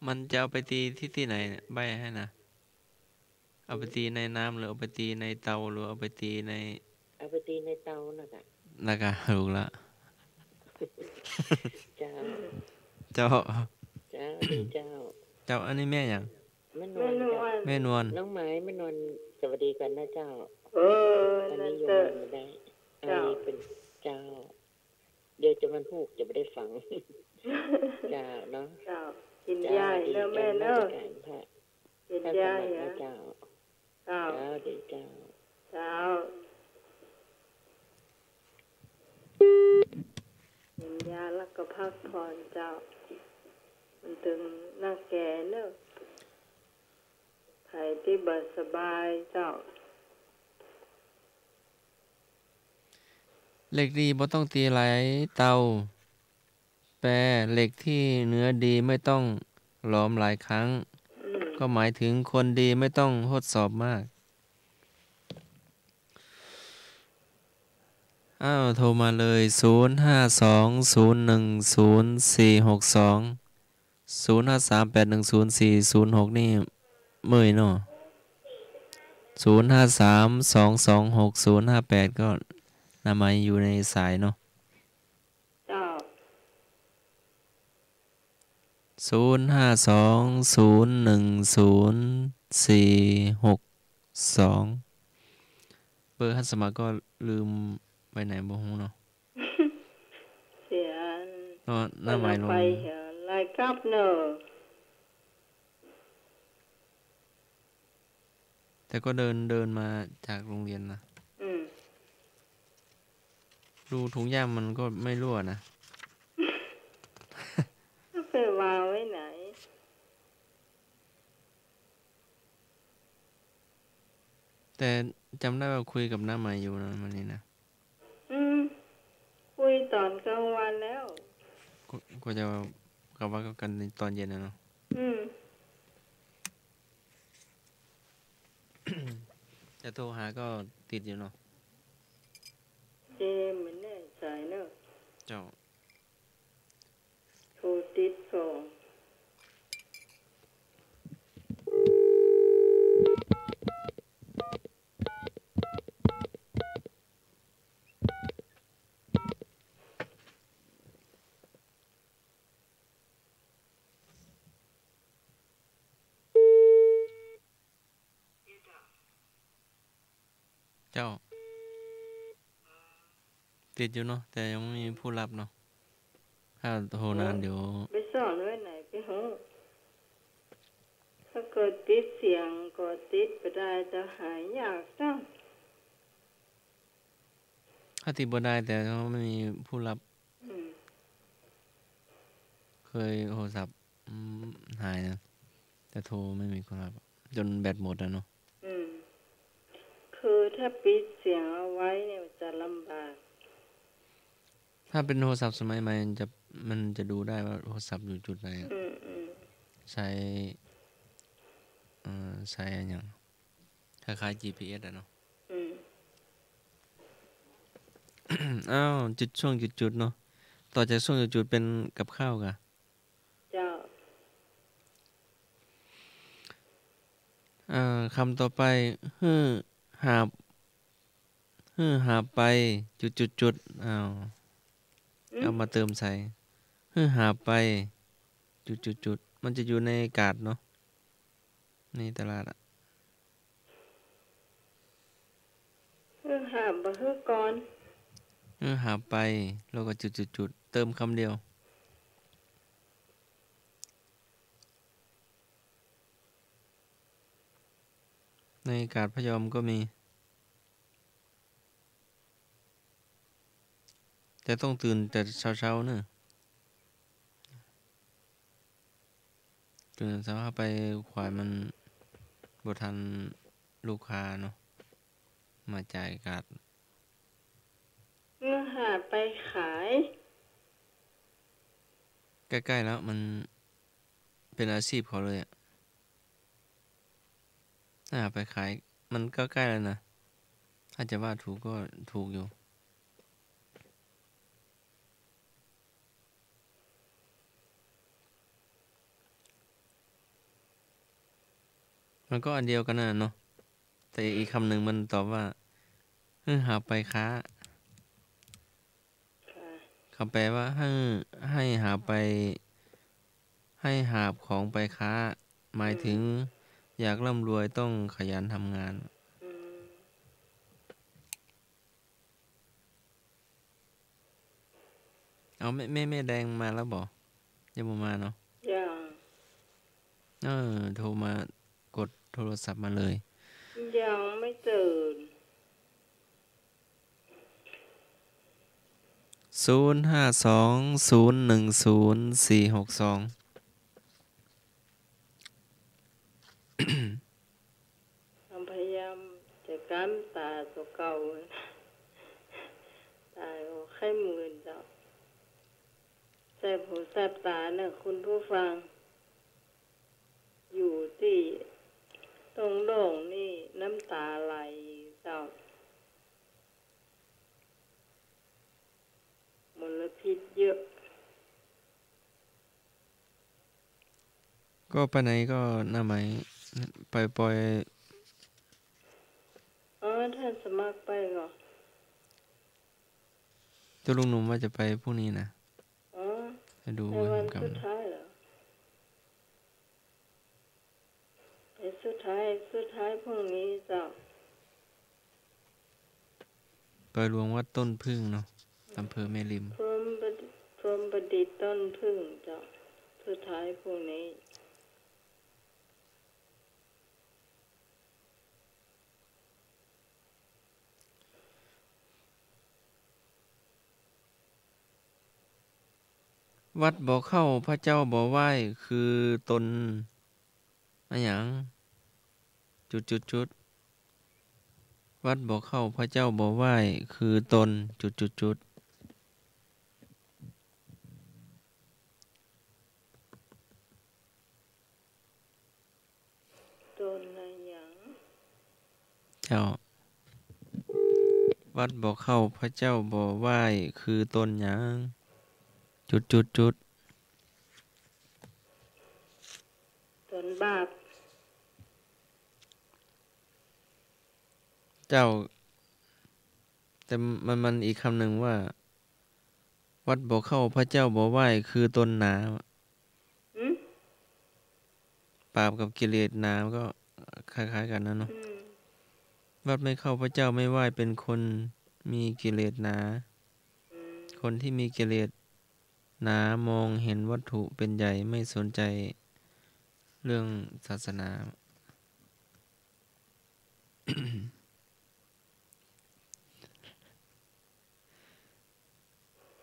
มันจะเอาไปตีที่ไหนใบให้นะเอาไปตีในน้ำหรือเอาไปตีในเตาหรือเอาไปตีในเตานะคะถูกละเจ้าเจ้าอันนี้แม่ยังแม่นวลน้องไม้แม่นวลสวัสดีกันนะเจ้าตอนนี้อยู่ไม่ได้อันนี้เป็นเจ้าเดี๋ยวจะมันพูกจะไม่ได้ฟังเจ้าเนาะกินยาเนอะแม่เนอะกินยาเจ้าดีเจ้ากินยาแล้วก็พักผ่อนเจ้ามันถึงหน้าแก่เนอะใครที่บ่สบายเจ้าเหล็กดีบ่ต้องตีหลายเตาแปลเหล็กที่เนื้อดีไม่ต้องหลอมหลายครั้งก็หมายถึงคนดีไม่ต้องทดสอบมากโทรมาเลย0520101462 0538104006นี่เมื่อยเนาะ0532260058ก็นำมาอยู่ในสายเนาะ0520101462เบอร์ฮัสมาก็ลืมไปไหนบ่ฮู้เนาะเสียหน้าหมายลงไปเหรอลายกลับเนอะแต่ก็เดินมาจากโรงเรียนนะดูถุงยางมันก็ไม่รั่วนะไปวางไว้ไหนแต่จำได้ว่าคุยกับหน้าใหม่อยู่นะวันนี้นะคุยตอนกลางวันแล้วก็จะกับว่ากันตอนเย็นนะเนาะ จะโทรหาก็ติดอยู่เนาะ เจไม่แน่ใจเนอะ เจ้า โทรติดส่ง เจ้า ติดอยู่เนาะแต่ยังไม่มีผู้รับเนาะถ้าโทรนานเดี๋ยว ไปซ่อนไว้ไหนไปหูถ้าเกิดติดเสียงก็ติดไปได้จะหายยากจัง ถ้าติดบ่ได้แต่ก็ไม่มีผู้รับ อืม เคยโทรศัพท์หายนะแต่โทรไม่มีคนรับจนแบตหมดแล้วเนาะ อืม คือถ้าปิดเสียงเอาไว้เนี่ยจะลำบาก ถ้าเป็นโทรศัพท์สมัยใหม่มันจะดูได้ว่าโทรศัพท์อยู่จุดไหนอะ อืมอืม ใช้ใช้อันอย่างคล้ายๆ GPS อะเนาะ อืม อ้าวช่วงจุดเนาะต่อจากช่วงจุดเป็นกับข้าวกะ เจ้า คำต่อไปฮื้อหาบฮื้อหาบไปจุดอ้าว อืม เอามาเติมใส่ฮื้อหาบไปจุดมันจะอยู่ในกาดเนาะในตลาดอะ หาบ่ฮือก่อน ฮื้อหาบไปแล้วก็จุดเติมคำเดียวในกาดพยอมก็มีแต่ต้องตื่นแต่เช้าเนอะตื่นเช้าไปขวายมันบ่ทันลูกค้าเนาะมาจ่ายกาด หาไปขาย ใกล้ๆแล้วมันเป็นอาชีพเขาเลยอ่ะถ้าไปขายมันก็ใกล้แล้วนะถ้าจะว่าถูกก็ถูกอยู่มันก็อันเดียวกันน่ะเนาะแต่อีกคำหนึ่งมันตอบว่าหาไปค้า ค่ะ คำแปลว่าให้หาไปให้หาบของไปค้า หมายถึงอยากร่ำรวยต้องขยันทำงาน อืม เอาแม่แดงมาแล้วบอกยังบ่มาเนาะ ยัง โทรมากดโทรศัพท์มาเลย ยังไม่ตื่น 0520100462พยายามจะกั้นตาตัวเก่า ตาก็ไข้มืนจ้ะแสบหูแสบตาเนี่ยคุณผู้ฟัง อยู่ที่ตรงโด่งนี่น้ำตาไหลเจ้ามลพิษเยอะ ก็ไปไหนก็หน้าไหมปล่อย ท่านสมัครไปก่อน ตัวลุงหนุ่มว่าจะไปพรุ่งนี้นะ อ๋อ จะดู ในวัน กับ สุดท้ายเหรอไปสุดท้ายพรุ่งนี้เจ้า ไปหลวงวัดต้นพึ่งเนาะอำเภอแม่ริม พรหมประดิษฐ์ต้นพึ่งเจ้าสุดท้ายพรุ่งนี้ วัดบ่อเข้าพระเจ้าบ่อไหว้คือตนอะหยังจุดวัดบ่อเข้าพระเจ้าบ่อไหว้คือตนจุด ต้นอะไรหยัง เจ้าวัดบ่เข้าพระเจ้าบ่ไหว้คือต้นหยังจุดต้นบาปเจ้าแต่มันอีกคำหนึ่งว่าวัดบ่เข้าพระเจ้าบ่ไหว้คือต้นหนาบาปกับกิเลสหนาก็คล้ายๆกันนะเนาะวัดไม่เข้าพระเจ้าไม่ไหว้เป็นคนมีกิเลสหนาคนที่มีกิเลสหนามองเห็นวัตถุเป็นใหญ่ไม่สนใจเรื่องศาสนา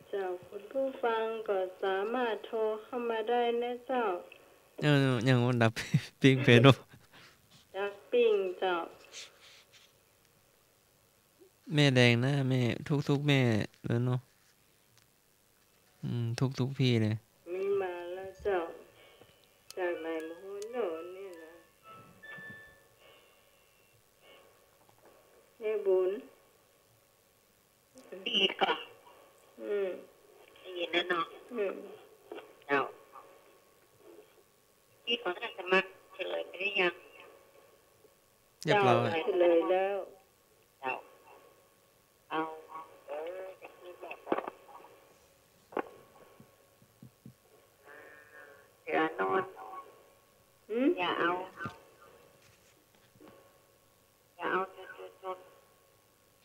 เจ้าคุณผู้ฟังก็สามารถโทรเข้ามาได้นะเจ้ายังวันดับ ปิ้งเพโน ดักปิ้งเจ้า แม่แดงนะแม่ทุกแม่แล้วเนาะทุกพี่เลยมีมาแล้วเจ้าจากไหนมาโหโหนนี่นะแม่บุญดีก่อนได้ยินแล้วเนาะเจ้าที่ของท่านสมัครเฉลยไปได้ยังเรียบร้อยเฉลยแล้วเจ้าเอาจะคิดแบบเสือนอนอย่าเอาจุด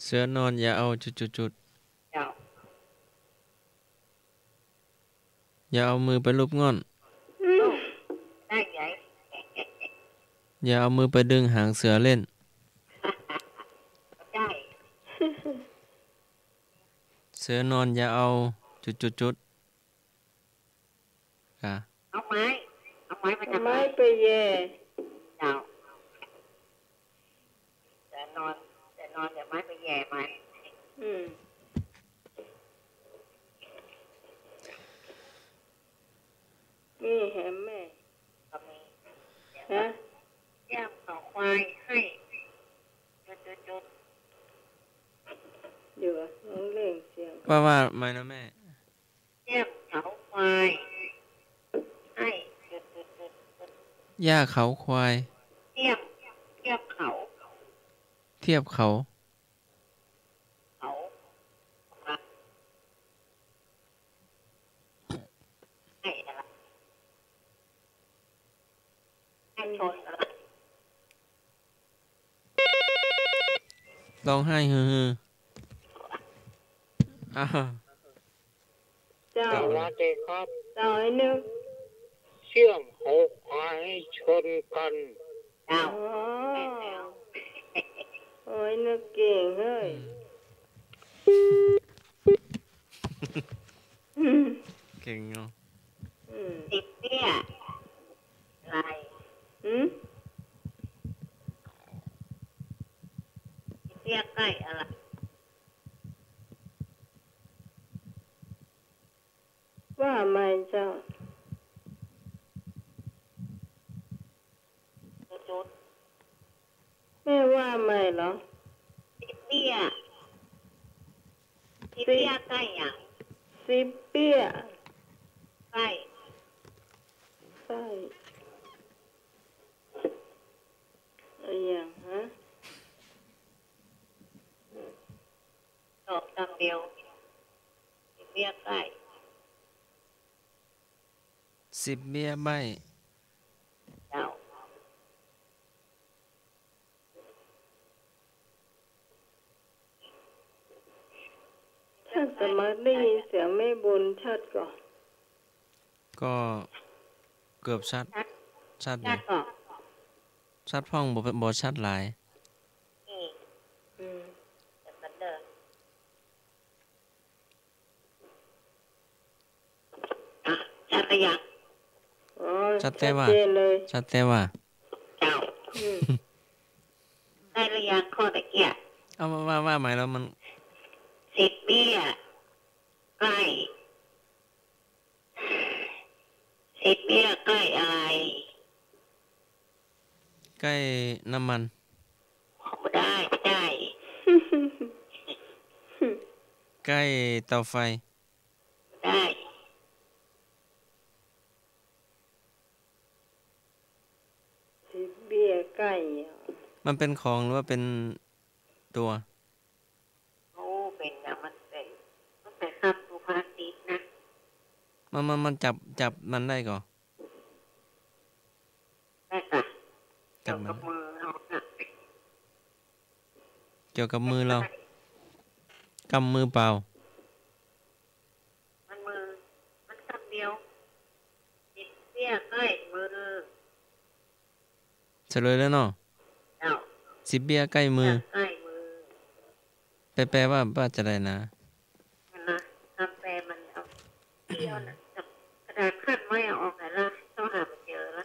เสือนอนอย่าเอาจุดเจ้าอย่าเอามือไปลูบง่อนได้ไงอย่าเอามือไปดึงหางเสือเล่นได้ เสือนอนอย่าเอาจุดค่ะเอาไม้ไปทำไมไปแย่เจ้าแต่นอนอย่าไม้ไปแย่มันนี่แหมแม่ก็มีฮะย่างเขาควายให้จุดเดี๋ยวน้องเล่งเสียงว่าไม่นะแม่ย่างเขาควายให้ย่าเขาควายเทียบเขา ให้อะไรให้ชนอะไรร้องไห้ฮือเจ้าสวัสดีครับ เจ้าไอ้นึกเชื่อมหกควายให้ชนกันเจ้าโอ้ยนึกเก่งเฮ้ยเก่งเนาะติดเบี้ยอะไรติดเบี้ยใกล้อะไรว่าไม่เจ้าจุดแม่ว่าไม่เหรอติดเบี้ยใกล้อย่างสิบเบี้ยใกล้อะไรอย่างฮะตอบคำเดียวติดเบี้ยใกล้10เบี้ยใบเจ้าท่านสมัครได้ยินเสียงแม่บุญชัดก่อนก็เกือบชัดเลยชัดพ่องบ่ชัดหลายชัดหรือยังชัดแต่ว่าเจ้าได้หรือยังข้อตะเกียบเอาว่าหมายแล้วมัน10เบี้ยใกล้10เบี้ยใกล้อะไรใกล้น้ำมันไม่ได้ ใกล้เตาไฟ ได้ สิบเบี้ยไก่อ่ะ มันเป็นของหรือว่าเป็นตัว โอ้เป็นนะมันเป็นคำสุภาษิตนะ มันจับมันได้ก่อน ได้ค่ะ จั เกี่ย บ ว มั กัน บมือเราน่ะ เกี่ยวกับมือเรา กำมือเปล่า มันคำเดียวจิตเสียใกล้มือ เฉลยแล้วเนาะ เจ้า 10 เบี้ยใกล้มือ ใกล้มือ แปลว่าจะได้นะ มันนะคำแปลมันเอาเที่ยวนะจับกระดาษขั้นไว้เอาออกไหนละต้องหาไปเจอละ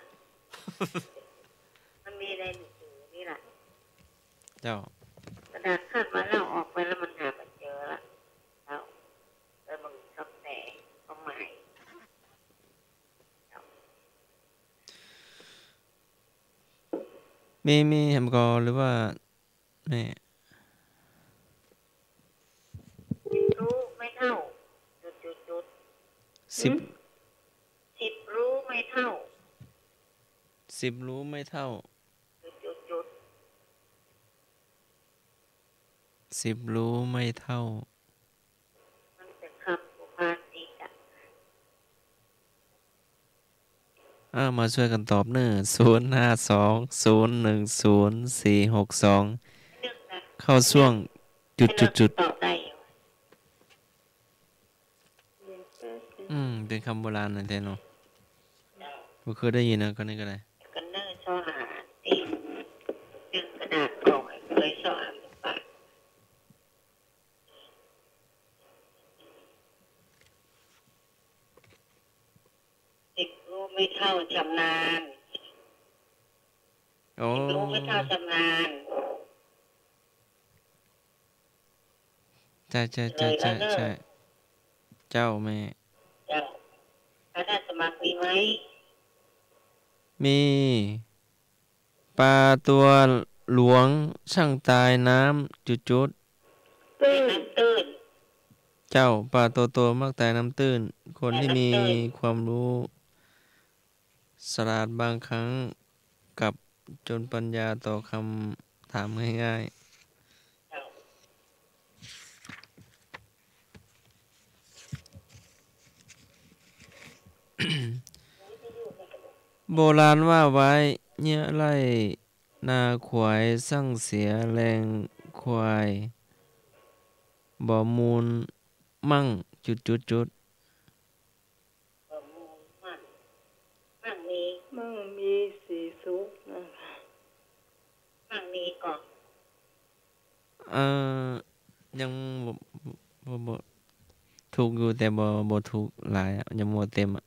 มันมีในหนังสือนี่แหละ เจ้า กระดาษขั้นไว้แล้วออกไปแล้วมันหาไปเจอละแล้วมึงคำแปลความหมาย มีแฮมกอหรือว่าแม่ รู้ไม่เท่าจุด 10 10รู้ไม่เท่า 10 รู้ไม่เท่า จุด 10 รู้ไม่เท่า มันเป็นคำสุภาษิตอ่ะ มาช่วยกันตอบเนอะ0520104462 นึกนะ เข้าช่วงจุด ตอบได้อยู่ เดี๋ยวแป๊บนึง เป็นคำโบราณนะแท้เนาะบ่เคยได้ยินนะก็นี่ก็ได้ กันเนอร์ช่อหาตีดึงกระดาษออกเลยช่อหาปาก10รู้ไม่เท่าชำนาญ โอ้ รู้ไม่เท่าชำนาญ ใช่เจ้าแม่ เจ้าอาจารย์สมัครมีไหม มีปลาตัวหลวงช่างตายน้ำจุด ตื้น น้ำตื้น เจ้าปลาตัวโตมักตายน้ำตื้น คนที่มีความรู้ฉลาดบางครั้งกับจนปัญญาต่อคำถามง่าย เจ้า ๆ โบราณว่าไว้เนี่ยไล่นาขวายสร้างเสียแรงควายบ่มูลมั่งจุด ประมูลมั่งมี มั่งมีสีสุกนะคะ มั่งมีก่อน ยังบ่ถูกอยู่แต่บ่ถูกหลายอะยังบ่เต็มอะ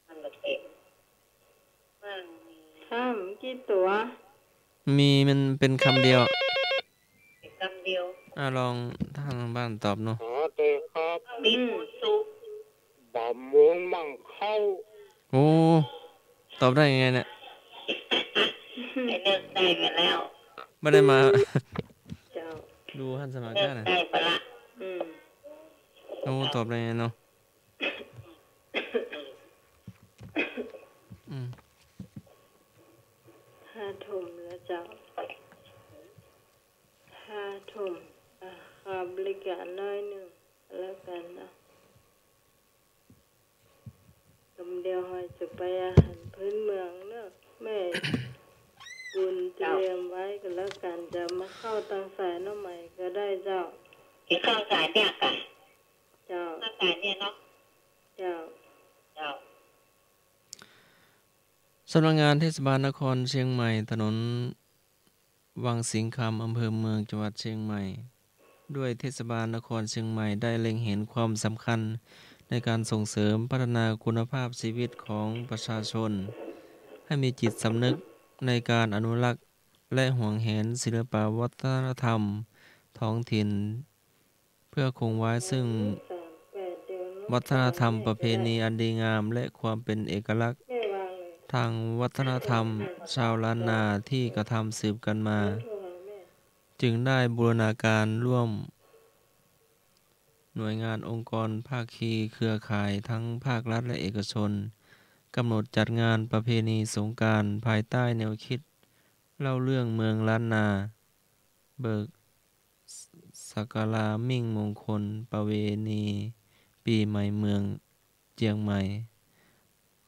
มันก็เต็มมั่งมี ข้ามกี่ตัว มีมันเป็นคำเดียว เป็นคำเดียว ลองทางบ้านตอบเนาะ สวัสดีครับ มีมูลสุก บ่ม่วงมั่งเข้า โอ้ตอบได้ยังไงเนี่ย ไอ้เลิกได้ไปแล้ว ไม่ได้มา เจ้า ดูหันสมัคร เลิ ได้ ก นะ ได้ไปละ อืม โอ้ตอบได้ยังไงเนาะอืม 5 ทุ่มแล้วเจ้า5 ทุ่มค่าบริการน้อยหนึ่งแล้วกันนะคำเดียวให้จะไปอาหารพื้นเมืองเนอะแม่บุญเตรียมไว้ก็แล้วกันจะมาเข้าตังสายน้องใหม่ก็ได้เจ้า ที่เข้าสายเนี่ยกัน เจ้า เข้าสายเนี่ยเนาะ เจ้า เจ้า สำนักงานเทศบาลนครเชียงใหม่ถนนวังสิงห์คำอำเภอเมืองจังหวัดเชียงใหม่ ด้วยเทศบาลนครเชียงใหม่ได้เล็งเห็นความสำคัญในการส่งเสริมพัฒนาคุณภาพชีวิตของประชาชน ให้มีจิตสำนึกในการอนุรักษ์และหวงแหนศิลปวัฒนธรรมท้องถิ่น เพื่อคงไว้ซึ่ง 38เดือนเนอะ วัฒนธรรมประเพณีอันดีงามและความเป็นเอกลักษณ์ แม่วางเลย ทางวัฒนธรรมชาวล้านนาที่กระทำสืบกันมา โทรหาแม่ จึงได้บูรณาการร่วม หน่วยงานองค์กรภาคีเครือข่ายทั้งภาครัฐและเอกชนกำหนดจัดงานประเพณีสงกรานต์ภายใต้แนวคิดเล่าเรื่องเมืองล้านนาเบิกสักการะมิ่งมงคลประเวณีปีใหม่เมืองเจียงใหม่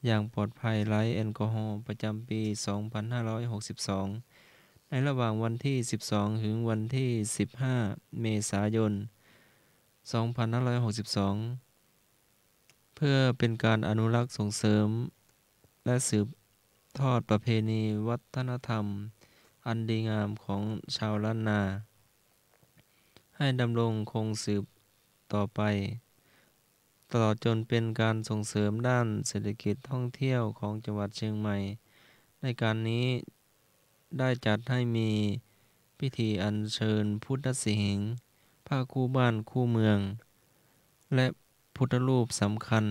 อย่างปลอดภัยไร้แอลกอฮอล์ประจำปี 2562 ในระหว่างวันที่ 12 ถึงวันที่ 15 เมษายน 2562 เพื่อเป็นการอนุรักษ์ส่งเสริมและสืบทอดประเพณีวัฒนธรรมอันดีงามของชาวล้านนาให้ดำรงคงสืบต่อไปตลอดจนเป็นการส่งเสริมด้านเศรษฐกิจท่องเที่ยวของจังหวัดเชียงใหม่ในการนี้ได้จัดให้มีพิธีอัญเชิญพุทธสิหิงค์พระคู่บ้านคู่เมืองและพุทธรูปสำคัญ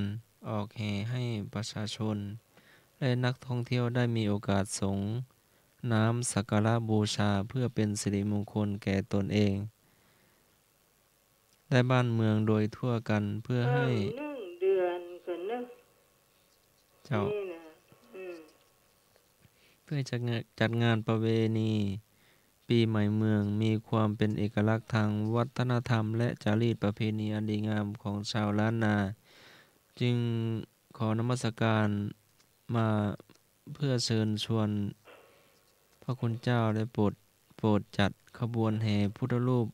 ออกแห่ให้ประชาชนและนักท่องเที่ยวได้มีโอกาสสงน้ำสักการะบูชาเพื่อเป็นสิริมงคลแก่ตนเองและบ้านเมืองโดยทั่วกันเพื่อให้1 เดือนก่อนเนอะเจ้านี่นะเพื่อจัดงานประเวณีปีใหม่เมืองมีความเป็นเอกลักษณ์ทางวัฒนธรรมและจารีตประเพณีอันดีงามของชาวล้านนาจึงขอนมัสการมาเพื่อเชิญชวนพระคุณเจ้าได้โปรดจัดขบวนแห่พุทธรูป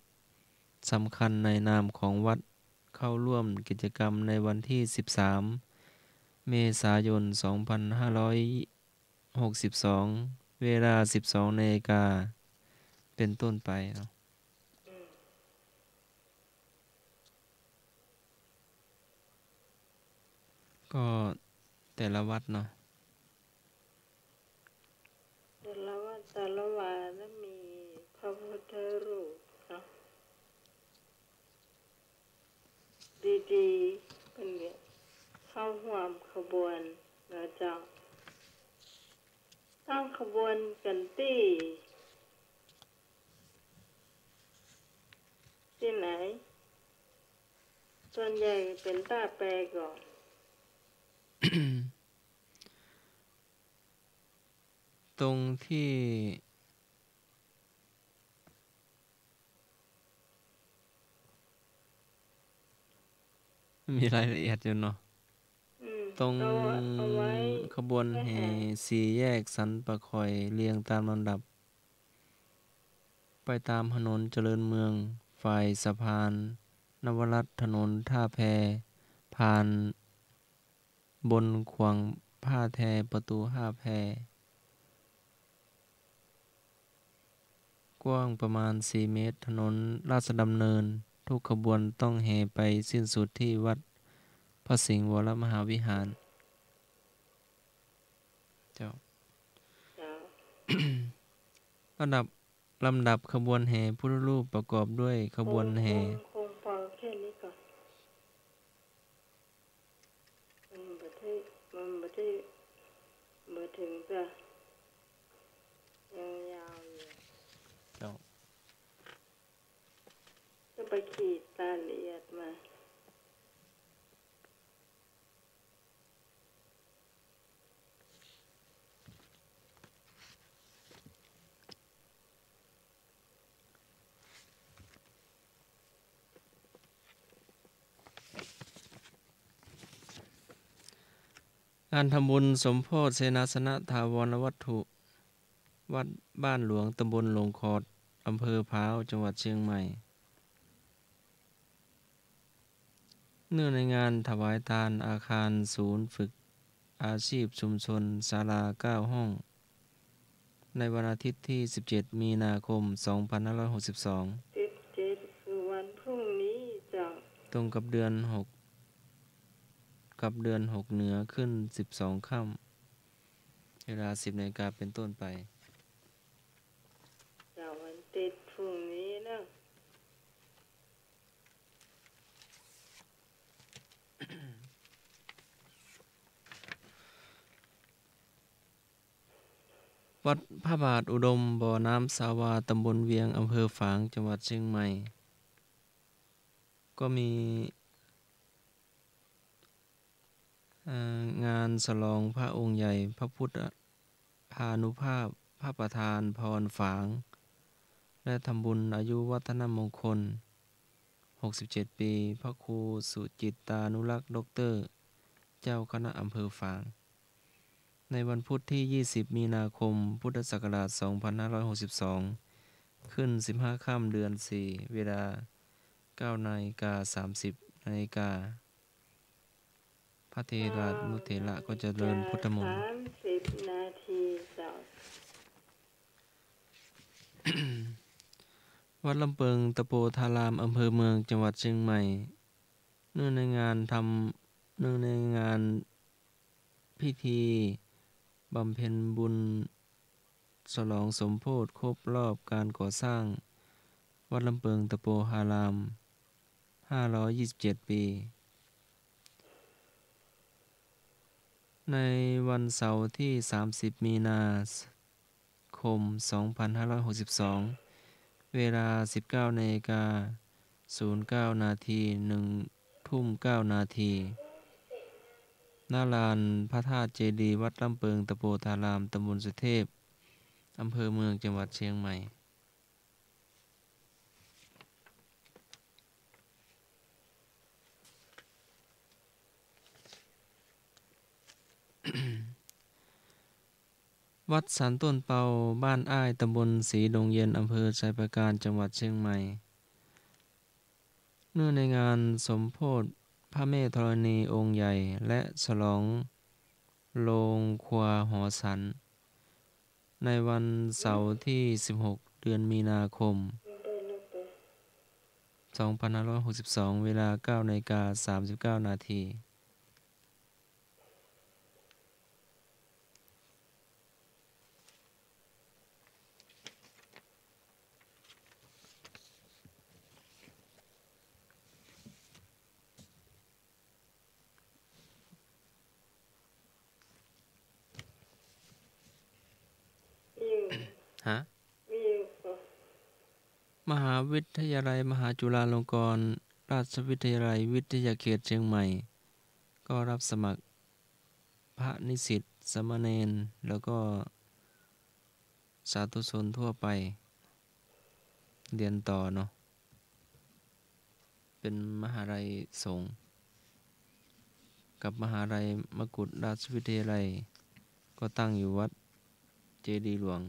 สำคัญในนามของวัดเข้าร่วมกิจกรรมในวันที่ 13 เมษายน 2562 เวลา 12 นาฬิกาเป็นต้นไปเนาะก็แต่ละวัดเนาะแต่ละวัดแต่ละวานั้นมีพระพุทธรูปเนาะดีๆเป็นเนี่ยเข้าร่วมขบวนนะเจ้าตั้งขบวนกันที่ไหนส่วนใหญ่เป็นตาแปรก่อน ตรงที่มีรายละเอียดอยู่เนาะตรงเอาไว้ขบวนแห่4 แยกสันปะคอยเรียงตามลำดับไปตามถนนเจริญเมืองฝ่ายสะพานนวรัตน์ถนนท่าแพผ่านบนขวางผ้าแทประตู5 แพกว้างประมาณ 4 เมตรถนนราชดำเนินทุกขบวนต้องแห่ไปสิ้นสุดที่วัดพระสิงห์วรมหาวิหารเจ้า ลำดับขบวนแห่พุทธรูปประกอบด้วยขบวนแห่คงพอแค่นี้ก่อนมันบ่ถึงจะยาวๆอยู่เจ้าจะไปขีดรายละเอียดมาการทำบุญสมโภชเสนาสนะถาวรวัตถุวัดบ้านหลวงตำบลหลงขอดอำเภอพร้าวจังหวัดเชียงใหม่เนื่องในงานถวายทานอาคารศูนย์ฝึกอาชีพชุมชนศาลา9 ห้องในวันอาทิตย์ที่ 17 มีนาคม 2562 17คือวันพรุ่งนี้จ้ะตรงกับเดือน 6 เหนือขึ้น 12 ค่ำเวลา 10 นาฬิกาเป็นต้นไปจ้ะวันติดพรุ่งนี้นะ วัดพระบาทอุดมบ่อน้ำสาวาตำบลเวียงอำเภอฝางจังหวัดเชียงใหม่ ก็มีงานฉลองพระองค์ใหญ่พระพุทธพานุภาพพระประธานพรฝาง และทำบุญอายุวัฒนมงคล 67 ปี พระครูสุจิตตานุรักษ์ด็อกเตอร์เจ้าคณะอำเภอฝาง ในวันพุธที่ 20 มีนาคม พุทธศักราช 2562 ขึ้น 15 ค่ำเดือน 4 เวลา 9:30 น.พระเทรานุเถระก็จะเจริญพุทธมนต์ 30 นาทีเจ้า วัดลำเปิงตะโปธารามอำเภอเมืองจังหวัดเชียงใหม่เนื่องในงานพิธีบำเพ็ญบุญฉลองสมโภชครบรอบการก่อสร้างวัดลำเปิงตะโปธาราม 527 ปี ในวันเสาร์ที่ 30 มีนาคม 2562 เวลา 19:09 นาที 1:09 นาที ณ ลานพระธาตุเจดีย์วัดลำเปิงตะโปธาราม ตำบลสุเทพ อำเภอเมืองจังหวัดเชียงใหม่ วัดสันต้นเปาบ้านอ้าย ตำบลศรีดงเย็น อำเภอชัยปราการ จังหวัดเชียงใหม่ เนื่องในงานสมโภชพระแม่ธรณีองค์ใหญ่ และฉลองโรงครัวหอสัน ในวันเสาร์ที่ 16 เดือนมีนาคม 2562 เวลา 9:39 นาที ฮะ มหาวิทยาลัยมหาจุฬาลงกรณราชวิทยาลัยวิทยาเขตเชียงใหม่ ก็รับสมัครพระนิสิตสามเณรแล้วก็สาธุชนทั่วไปเรียนต่อเนาะเป็นมหาลัยสงฆ์กับมหาลัยมกุฏราชวิทยาลัยก็ตั้งอยู่วัดเจดีย์หลวง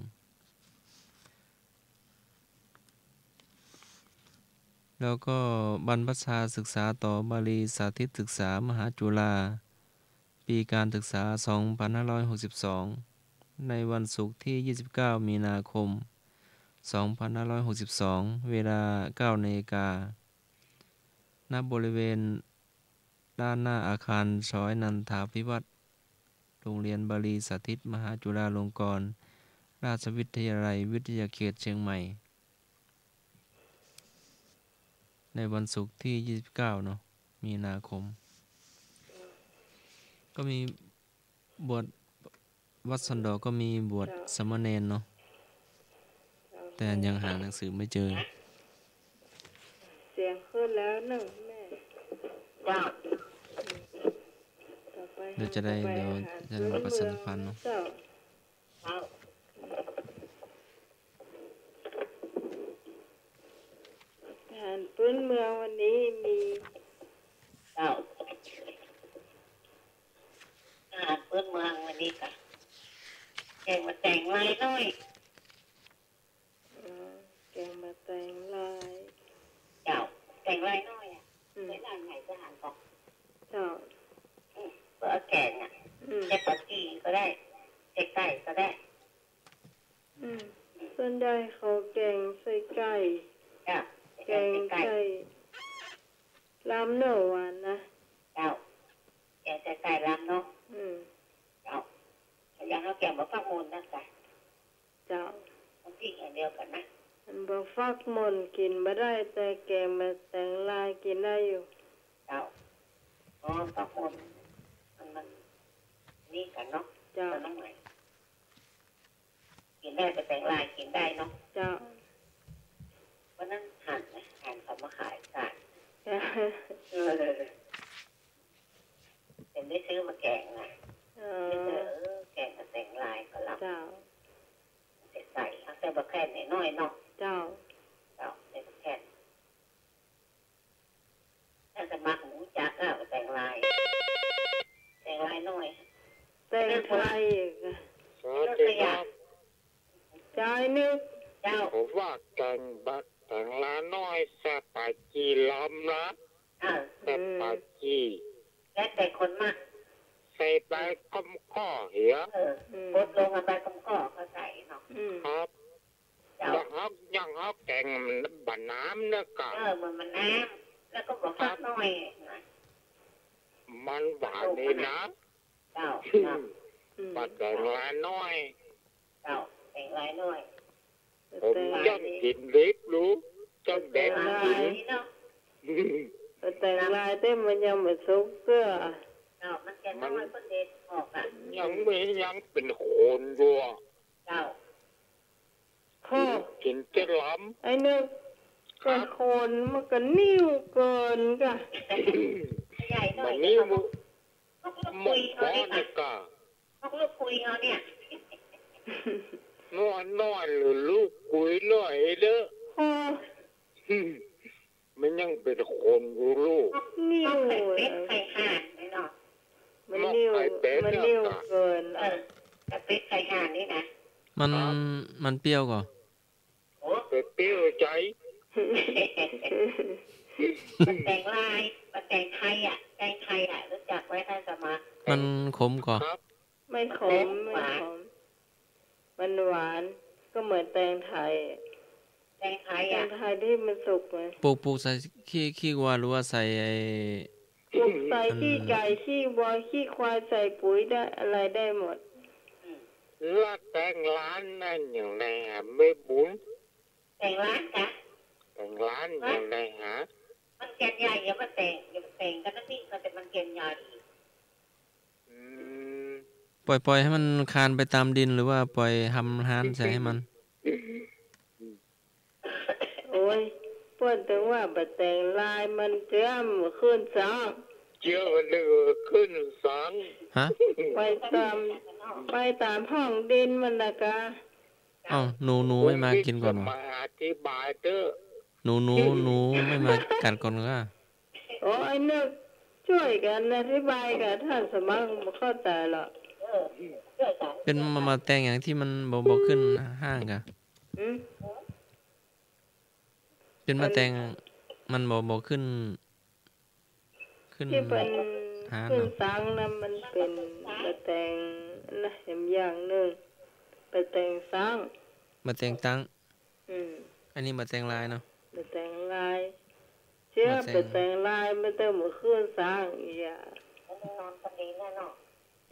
แล้วก็บรรพชาศึกษาต่อบาลีสาธิตศึกษามหาจุฬาปีการศึกษา 2562 ในวันศุกร์ที่ 29 มีนาคม 2562 เวลา 9 นาฬิกา ณ บริเวณด้านหน้าอาคารซอยนันทาภิวัตรโรงเรียนบาลีสาธิตมหาจุฬาลงกรณราชวิทยาลัยวิทยาเขตเชียงใหม่ในวันศุกร์ที่ 29 เนาะมีนาคม ก็มีบวชวัดสันดอกก็มีบวชสามเณรเนาะแต่ยังหาหนังสือไม่เจอ เสียงขึ้นแล้วหนึ่งแม่ จ้า ต่อไป เดี๋ยวจะได้มาประชาสัมพันธ์เนาะ เจ้า เอา อาหารพื้นเมืองวันนี้มี เอาอาหารพื้นเมืองวันนี้ค่ะแกงมาแต่งลายน้อย แกงมาแตงลาย เจ้าแต่งลายน้อยอ่ะไม่ได้ไหนจะหันก่อน เจ้า เพื่อแกงอ่ะ อืม ใช้ปลาจีก็ได้ใช้ไก่ก็ได้ ส่วนใหญ่เขาแกงใส่ไก่ จ้า แกงใส่ลำเนื้อหวานนะ เจ้าแกงใส่ไก่ลำเนาะ เจ้าอย่างเราแกงมาฟักมูลนะจ๊ะ เจ้า มันจริงอย่างเดียวกันนะ มันบ่ฟักมนกินบ่ได้แต่แกงมาแตงลายกินได้อยู่ เจ้าอ๋อฟักมูลมันนี่กันเนาะ เจ้า มันน้องใหม่กินได้แต่แต่งลายกินได้เนาะ เจ้า วันนั้นหั่นเขามาขายกัน เจ้า เออเห็นได้ซื้อมาแกงนะ เอ ไม่ อ เจอแกงกับแต่งลายก็รับ เจ้า ใส่เอาแต่บะแค่นน้อยเนาะ เจ้า เอาแต่บะแค่นถ้าจะมักหมูจักก็แต่งลายน้อย แต่งไทยอีกอะ สวัสดีครับ ใจนึก เจ้า ผมว่าแต่งบัตรแต่งลาน้อยแซ่บปาจีลำนะ แซ่บปาจี แล้วแต่คนมาก ใส่ไปก้มข้อเหีย กดลงมาไปกำข้อเขาใส่เนาะ ครับ เจ้า ยังฮักแกงมันบะน้ำนะกะ มันน้ำแล้วก็บอกฟักน้อยนะ มันหวานดีนะ เจ้า บัตรแต่งลาน้อย เจ้าแต่งลายน้อย ผม แต่ง ยังกินเล็กรู้จังแดง ลา กิน ยเนาะ แต่งลายเต้มมันยังไม่สุกเกลือ เจ้ามันแก่น้อยคนเด็ดออกอ่ะ ยังเป็นโคนอยู่อะ เจ้า พ่อ กินจะล้ ไอ้นึกเป็นคนมันก็นิ่วเกินกะ ใหญ่ห ำ น่อ วั ย นนี้ พ มุ วก หม คุ ด ย พ เอา อ เนี่ย นะกะ พวกลูกคุยเอาเนี่ย น้อยหรือลูกกุยหน่อยเด้อ พ่อ มันยังเป็นคนอยู่ลูก นิ่ว ไข่เป็ดไข่ห่านนี่เนาะ มันนิ่วมันนิ่วเกิน แต่เป็ดไข่ห่านนี่นะ มันเปรี้ยวก่อ โอ้ ไปเปรี้ยวใจ มันแต่งลายมันแต่งไทยอ่ะแต่งไทยอ่ะรู้จักไว้ท่านสมัคร มันขมก่อ ครับ ไม่ขมไม่ขมมันหวานก็เหมือนแตงไทย แต่งไทย แต อ่ะ งไทยที่มันสุกไง ปลูกใส่ขี้วัวหรือว่าใส่ไอ้ ปลูกใส่ขี้ไก่ขี้วัวขี้ควายใส่ปุ๋ยได้อะไรได้หมด ลาดแต่งร้านนั่นอย่างไรหาไม่บุญ แต่งร้านกะ แต่งร้านอย่างไรหา มันแกนใหญ่อย่ามาแต่งกันนะพี่มันแต่มันแกนใหญ่ อืม ปล่อยให้มันคลานไปตามดินหรือว่าปล่อยทำหานใส่ให้มัน โอ้ยเพื่อนถึงว่าบะแต่งลายมันเจื้อมขึ้นซ้ เจ้าเลือขึ้นสัง ฮะ ำไปตามห้องดินมันนะกะ เอ้าหนูไม่มากินก่อนวะ มาอธิบายเด้อ หนูไม่มากัดก่อนก็ โอ้ยนึกช่วยกันอธิบายกับท่านสมัครบ่เข้าใจหรอก เชื่อกัน เป็นมาแต่งอย่างที่มันบ่ขึ้นห้างกะ อืม เป็นมาแต่งมันบ่ขึ้น ที่เป็น หา ขึ้น เนาะ สังนะมันเป็นบะแต่งนะเห็นอย่างหนึ่งบะแต่งสัง มาแต่งตั้ง อืม อันนี้มาแต่งลายเนาะ บะแต่งลายเชื่อ มาแต่ง บะแต่งลายมันต้องมาขึ้นสังอีกอ่ะ มันนอนคนดีแน่นอน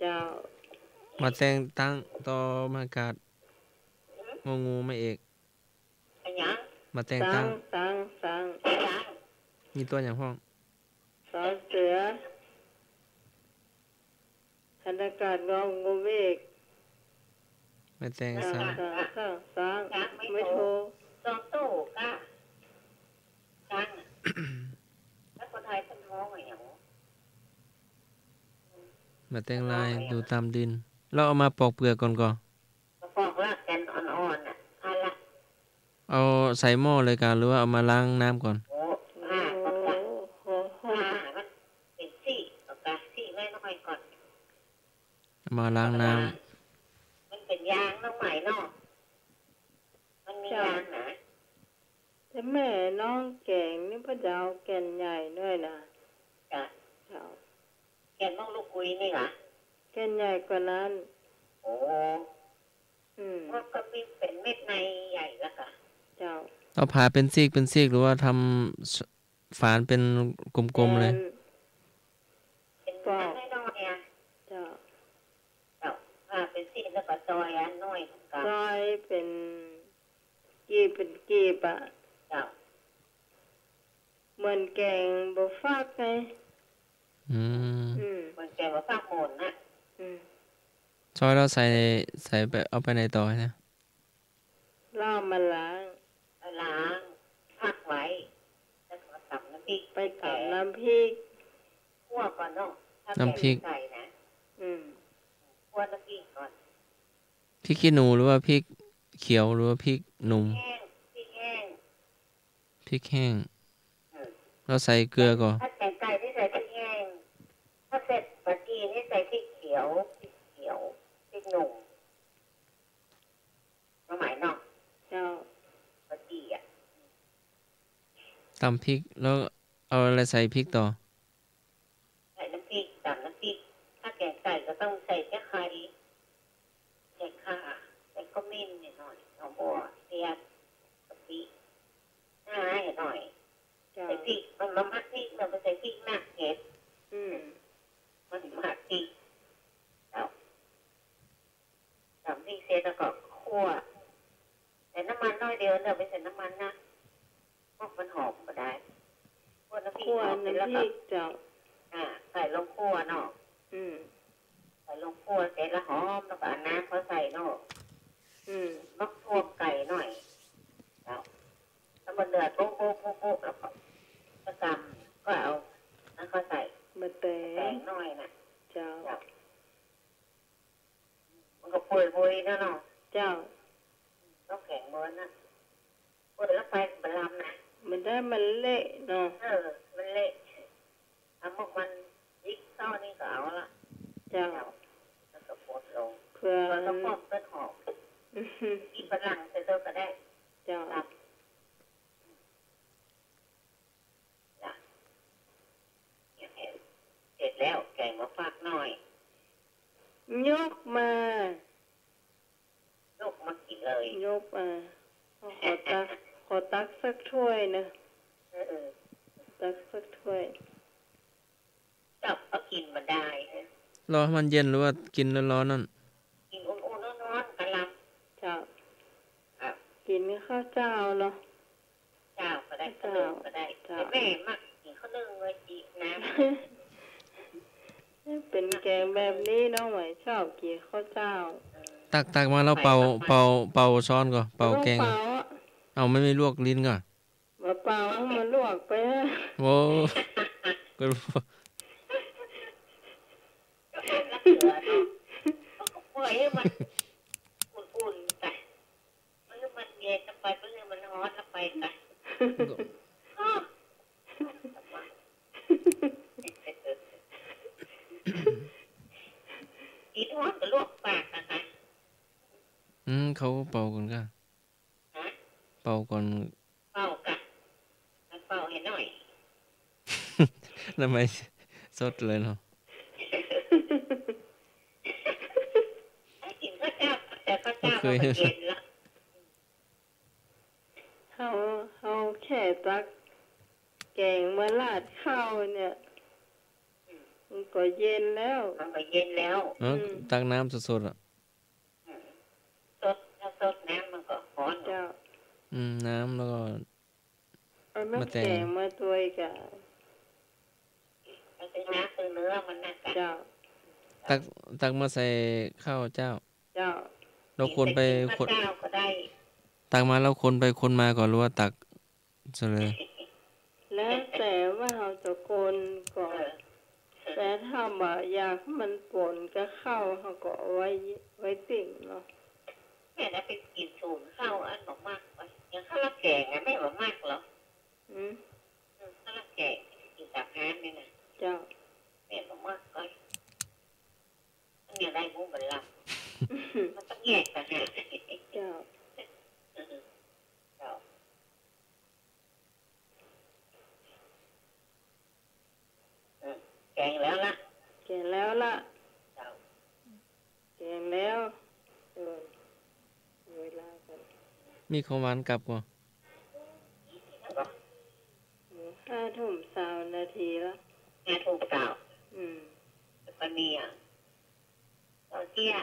เจ้า มาแต่งตั้งต่อมากาดงูไม่เอก ขยัน มาแต่ง สั ตั้ ง ง สัง ขยัน มีตัวอย่างห้อง สอเสือธนากาศงองงูเมฆ มาแต่ง สัง ซะ สังไม่โทร จอมโต้กะกังแล้วคนไทยเป็นท้องอะไรอย่าง มาแต่งลายดูตามดินเราเอามาปอกเปลือกก่อน ฟอกลากกันอ่อนๆอ่ะเอาละ เอาใส่หม้อเลยกันหรือว่าเอามาล้างน้ำก่อน โอ้ โอ้ ก็ละ โห มันเป็นซี่เอากะซี่ไว้น้อยก่อน เอามาล้างน้ำ มันเป็นยางน้องใหม่เนาะมันมียางนะ แต่แม่น้องแก่งนี่พระเจ้าแก่นใหญ่ด้วยนะ จ้ะ เจ้า แกนน้องลูกคุยนี่เหรอ แก่นใหญ่กว่านั้น โอ้ อืม มันก็มีเป็นเม็ดในใหญ่แล้วกะ เจ้า เอาผ่าเป็นซีกหรือว่าทำฝานเป็นกลมๆเลย เป็นน้ำน้อยๆเนี่ย เจ้า เป็นซี่แล้วก็ซอยอันน้อยของกัน ซอยเป็นกีบอ่ะ เจ้า เหมือนแกงบะฟักไง อืม อืม มันแกว่าฟ้าโมนนะ อืม ซอยเราใส่ไปเอาไปในต่อนะ ล่ามาล้าง ล้างพักไว้แล้วก็ตับน้ ำพริก ไปกับน้ำพริก คั่วก่อนเนาะถ้า น้ำพริก ใส่นะ คั่วน้ำพริกก่อน พริกขี้หนูหรือว่าพริกเขียวหรือว่าพริกหนุ่ม แห้งพริกแห้ง พริกแห้งเราใส่เกลือก่อน ถ้าแกงไก่ที่ใส่พริกแห้งถ้าเสร็จปลาจีนที่ใส่พริกเขียวพริกหนุ่มมาหมายเนาะ เจ้า ปลาจีอ่ะ ตำพริกแล้วเอาอะไรใส่พริกต่อ ใส่น้ำพริกตำน้ำพริกถ้าแกงไก่ก็ต้องใส่แค่ไข่ใส่ข่าใส่ขมิ้นนิดหน่อยหอมบัวเทียมกะปิหน่อย เจ้า ใส่พริกมันมามัดพริกเราไปใส่พริกมากเผ็ดมันมัดพริกแล้วตำพริกเสร็จแล้วก็คั่วใส่น้ำมันน้อยเดียวเดี๋ยวไปใส่น้ำมันนะพวกมันหอมก็ได้คั่วน้ำพริก คั่ว หอมเสร็จแล้ว น้ำพ ก็ ริกเจ้า ใส่ลงคั่วเนาะ ใส่ลงคั่วเสร็จแล้วหอมแล้วก็เอาน้ำเขาใส่เนาะมักทั่วไก่หน่อยแล้วมันเดือดโป๊ะแล้วก็กระกำก็เอาแล้วก็ใส่ มาแต แป้ ง งหน่อยนะ เจ้า มันก็ปุยนะเนาะ เจ้า ต้องแข็งเมินนะปุยแล้วไฟมันลำนะ มันได้มันเละเนาะ มันเละทำพวกมันยิกซ่อนี่ก็เอาละ เจ้า แล้วก็ปดลง เพื่อ แล้วก็ป้อมต้นหอมกินฝรั่งใส่ตัวก็ได้ เจ้า ครับเสร็จแล้วแกงมาฝากหน่อย ยกมา ลูกมากินเลย ยกมาขอตักสักถ้วยนะตักสักถ้วย จับเอากินมาได้นะ รอให้มันเย็นหรือว่ากินร้อนๆนั่น กินอุ่นๆร้อนๆกะล เจ้า ำ กินข้าวเจ้าเนาะ เจ้าก็ได้ข้าวนึ่งก็ได้แต่แม่มักกินข้าวนึ่งเลยจีน้ำ เป็นแกงแบบนี้น้องไหมชอบกินข้าวเจ้า ตักมาแล้วเป่าช้อนก่อนเป่าแกง เปล่า เอาไม่ลวกลิ้นก่อน มาเปล่าเอามาลวกไปนะ โอ้ก็รู้ แล้วเกลือเนาะก็ปล่อยให้มันอุ่นๆไปเมื่อมันเย็นไปเมื่อมันร้อนไปไปอีทอดก็ลวกปากนะคะ เขาเป่าก่อนก็เป่าก่อน เป่ากะเป่าให้หน่อย ทำไมสดเลยเนาะ กินข้าวเจ้าแต่ข้าวเจ้าก็เย็นละ เอาแค่ตักแกงมาราดข้าวเนี่ยมันก็เย็นแล้ว มันก็เย็นแล้ว ตักน้ำสดๆอ่ะ สดน้ำมันก็ร้อน เจ้า น้ำแล้วก็ เอาน้ำแกงมาตัวยกับ มันเป็นน้ำเป็นเนื้อมันน่ะกะ เจ้า ตักมาใส่ข้าวเจ้า เจ้า เราคนไป ข้าวเจ้าก็ได้ ตักมาแล้วคนไปคนมาก่อนหรือว่าตักเสร็จเลย แล้วแต่ว่าเราจะโกนก่อนแต่ถ้าบ่อยากให้มันป่นก็เข้าเขาก็เอาไว้ติ่งเนาะ แม่ได้ไปกินสูงข้าวอันบอกมากไปอย่างข้าวราดแกงแม่บอกมากเหรอข้าวราดแกงกินกับน้ำนี่นะ เจ้า แม่บอกมากไปมันเนี่ยได้มุ้งบันลังมันต้องแยกกันนะ เจ้า แกงแล้วล่ะ แกงแล้วล่ะแกงแล้วเวลากัน มีของหวานกลับก่อน 5:20 นาทีแล้ว แม่ถูกเก่า แล้ว ก็เนี่ยตอนเที่ย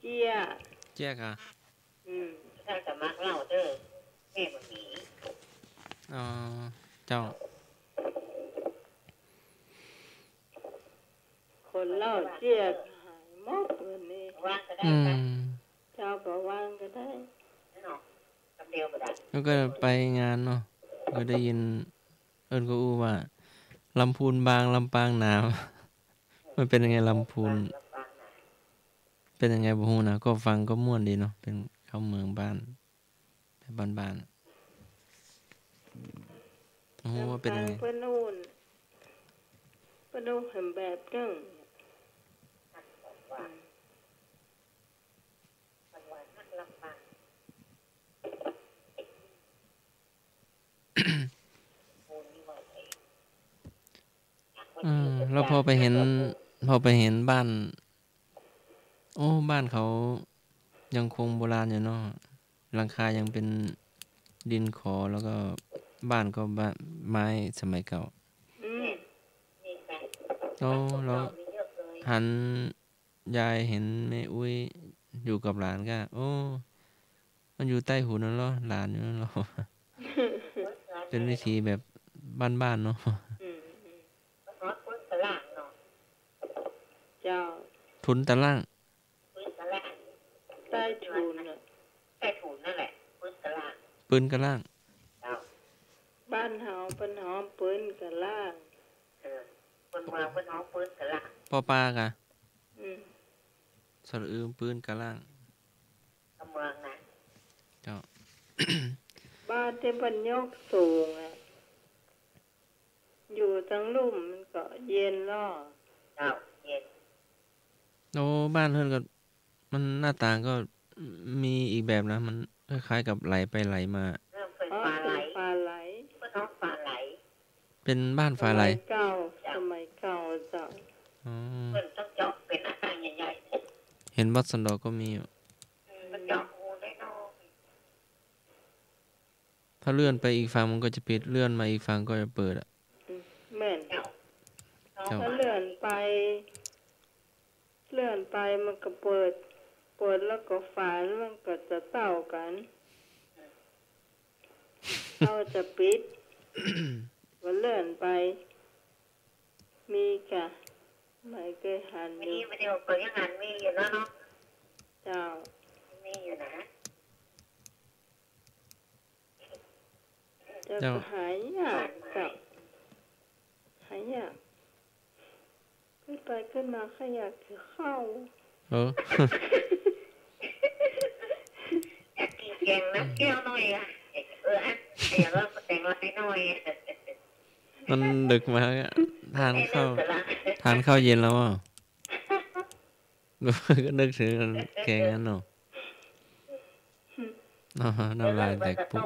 เจี๊ย แจ๊กอ่ะ ถ้าจะมักเล่าเด้อแม่มันมี เจ้า คนเล่าเจี๊ยหายหมดวันนี้ ว่างก็ได้ค่ะ เจ้าก็ว่างก็ได้ เนาะคำเดียวก็ได้ แล้วก็ไปงานเนาะ ก็ได้ยินเอิ้นก็อู้ว่าลำพูนบางลำปางหนาว มันเป็นยังไงลำพูนเป็นยังไงบ่ฮู้นะก็ฟังก็ม่วนดีเนาะเป็นเข้าเมืองบ้านแบบบ้านๆโอ้โหว่าเป็นยังไง เพิ่นนู่นเพิ่นนู่นเห็นแบบนึงแล้วพอไปเห็นบ้าน โอ้บ้านเขายังคงโบราณอยู่เนาะหลังคายังเป็นดินขอแล้วก็บ้านก็บ้านไม้สมัยเก่าแล้วหันยายเห็นแม่อุ้ยอยู่กับหลานก็โอ้มันอยู่ใต้หูนั่นเหรอหลานอยู่นั่นเหรอ เป็นวิธีแบบบ้านๆเนาะ เจ้า ทุนตะล่าง ใต้ถุนน่ะ ใต้ถุนนั่นแหละพื้นกระลาง ปืนกะล่าง บ้านเฮาเพิ่นหอมปืนกะล่าง คนเมืองเพิ่นเอาพื้นกระลาง ปอปากะ สระอือปืนกะล่าง คนเมืองนะ เจ้า บ้านที่เพิ่นยกสูงอ่ะอยู่ทั้งลุ่มมันก็เย็นล้อ เจ้าเย็น โอ้บ้านเพิ่นก็มันหน้าต่างก็มีอีกแบบนะมันคล้ายๆกับไหลไปไหลมา เริ่มเป็น อ๋อ ปลาไหล เป็นปลาไหล เพิ่นเอาปลาไหล เป็นบ้านฟ้าไหล สมัยเก่าสมัยเก่าเจ้า อ๋อ เพิ่นต้องเจาะเป็นหน้าต่างใหญ่ๆ เห็นวัดสันดอกก็มีอยู่ มันเจาะหูได้น้อย ถ้าเลื่อนไปอีกฝั่งมันก็จะปิดเลื่อนมาอีกฝั่งก็จะเปิดอ่ะ แม่น เจ้า เจ้า ถ้าเลื่อนไปมันก็เปิดแล้วก็ฝามันก็จะเต่ากันเราจะปิด ว่าเลื่อนไป มีกะไม่เคยหัน มี ดู วิดีโอเปิดยังงานมีอยู่เนาะ เจ้า มีอยู่นะ จะก็หายยากเจ้าหายยากขึ้นไปขึ้นมาขยากจะเข้า เออ อยากกินแกงน้ำแก้วหน่อยอ่ะเดี๋ยวเราแต่งไว้หน่อย มันดึกมาก็ทานข้าวเย็นแล้วอ่ะ ก็นึกถึงแกงนั้นเนาะน้ำลายแตกปุ๊บ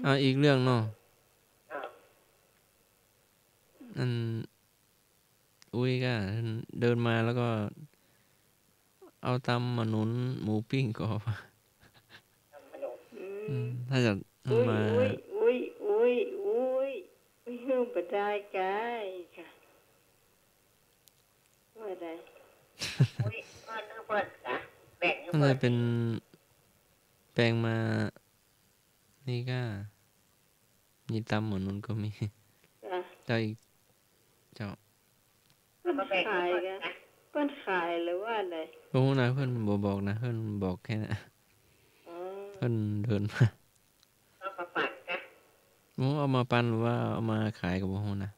เอาอีกเรื่องเนาะอันอุ้ยก็เดินมาแล้วก็เอาตำมาหนุนหมูปิ้งก่อนถ้าจะ อุ้ย มา ฮืมบ่ได้กายค่ะว่าได้ น่าจะเป็นแปลงมานี่ก็มีตำหมูนุนก็มี จ้ะ เจ้าอีกเจ้า เพิ่นขายกันเพิ่นขายหรือว่าอะไร บ่ฮู้นะเพิ่นบ่บอกนะเพิ่นบอกแค่นั้น อ๋อ เพิ่นเดินมาเอามาปั่นหรือว่าเอามาขายก็บ่ฮู้นะ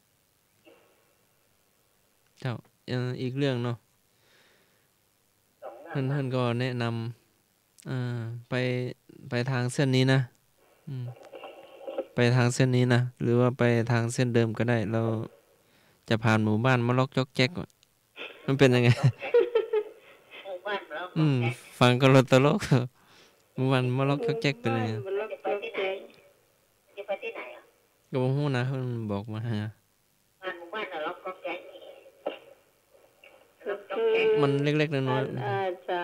เจ้าอีกเรื่องเนาะเพิ่นก็แนะนำไปทางเส้นนี้นะไปทางเส้นนี้นะหรือว่าไปทางเส้นเดิมก็ได้เราจะผ่านหมู่บ้านมะล็อกจอกแจ๊กมันเป็นยังไง ฟังก็รถตลก หมู่บ้านมะล็อกจอกแจ๊กเป็นยังไง มันล็อกจอกแจ๊ก จะไปที่ไหนอ่ะ ก็บ่ฮู้นะเพิ่นบอกมา บ้านหมู่บ้านน่ะล็อกก็แก๊งนี่ ก็คือ มันเล็กๆน้อย อาจจะ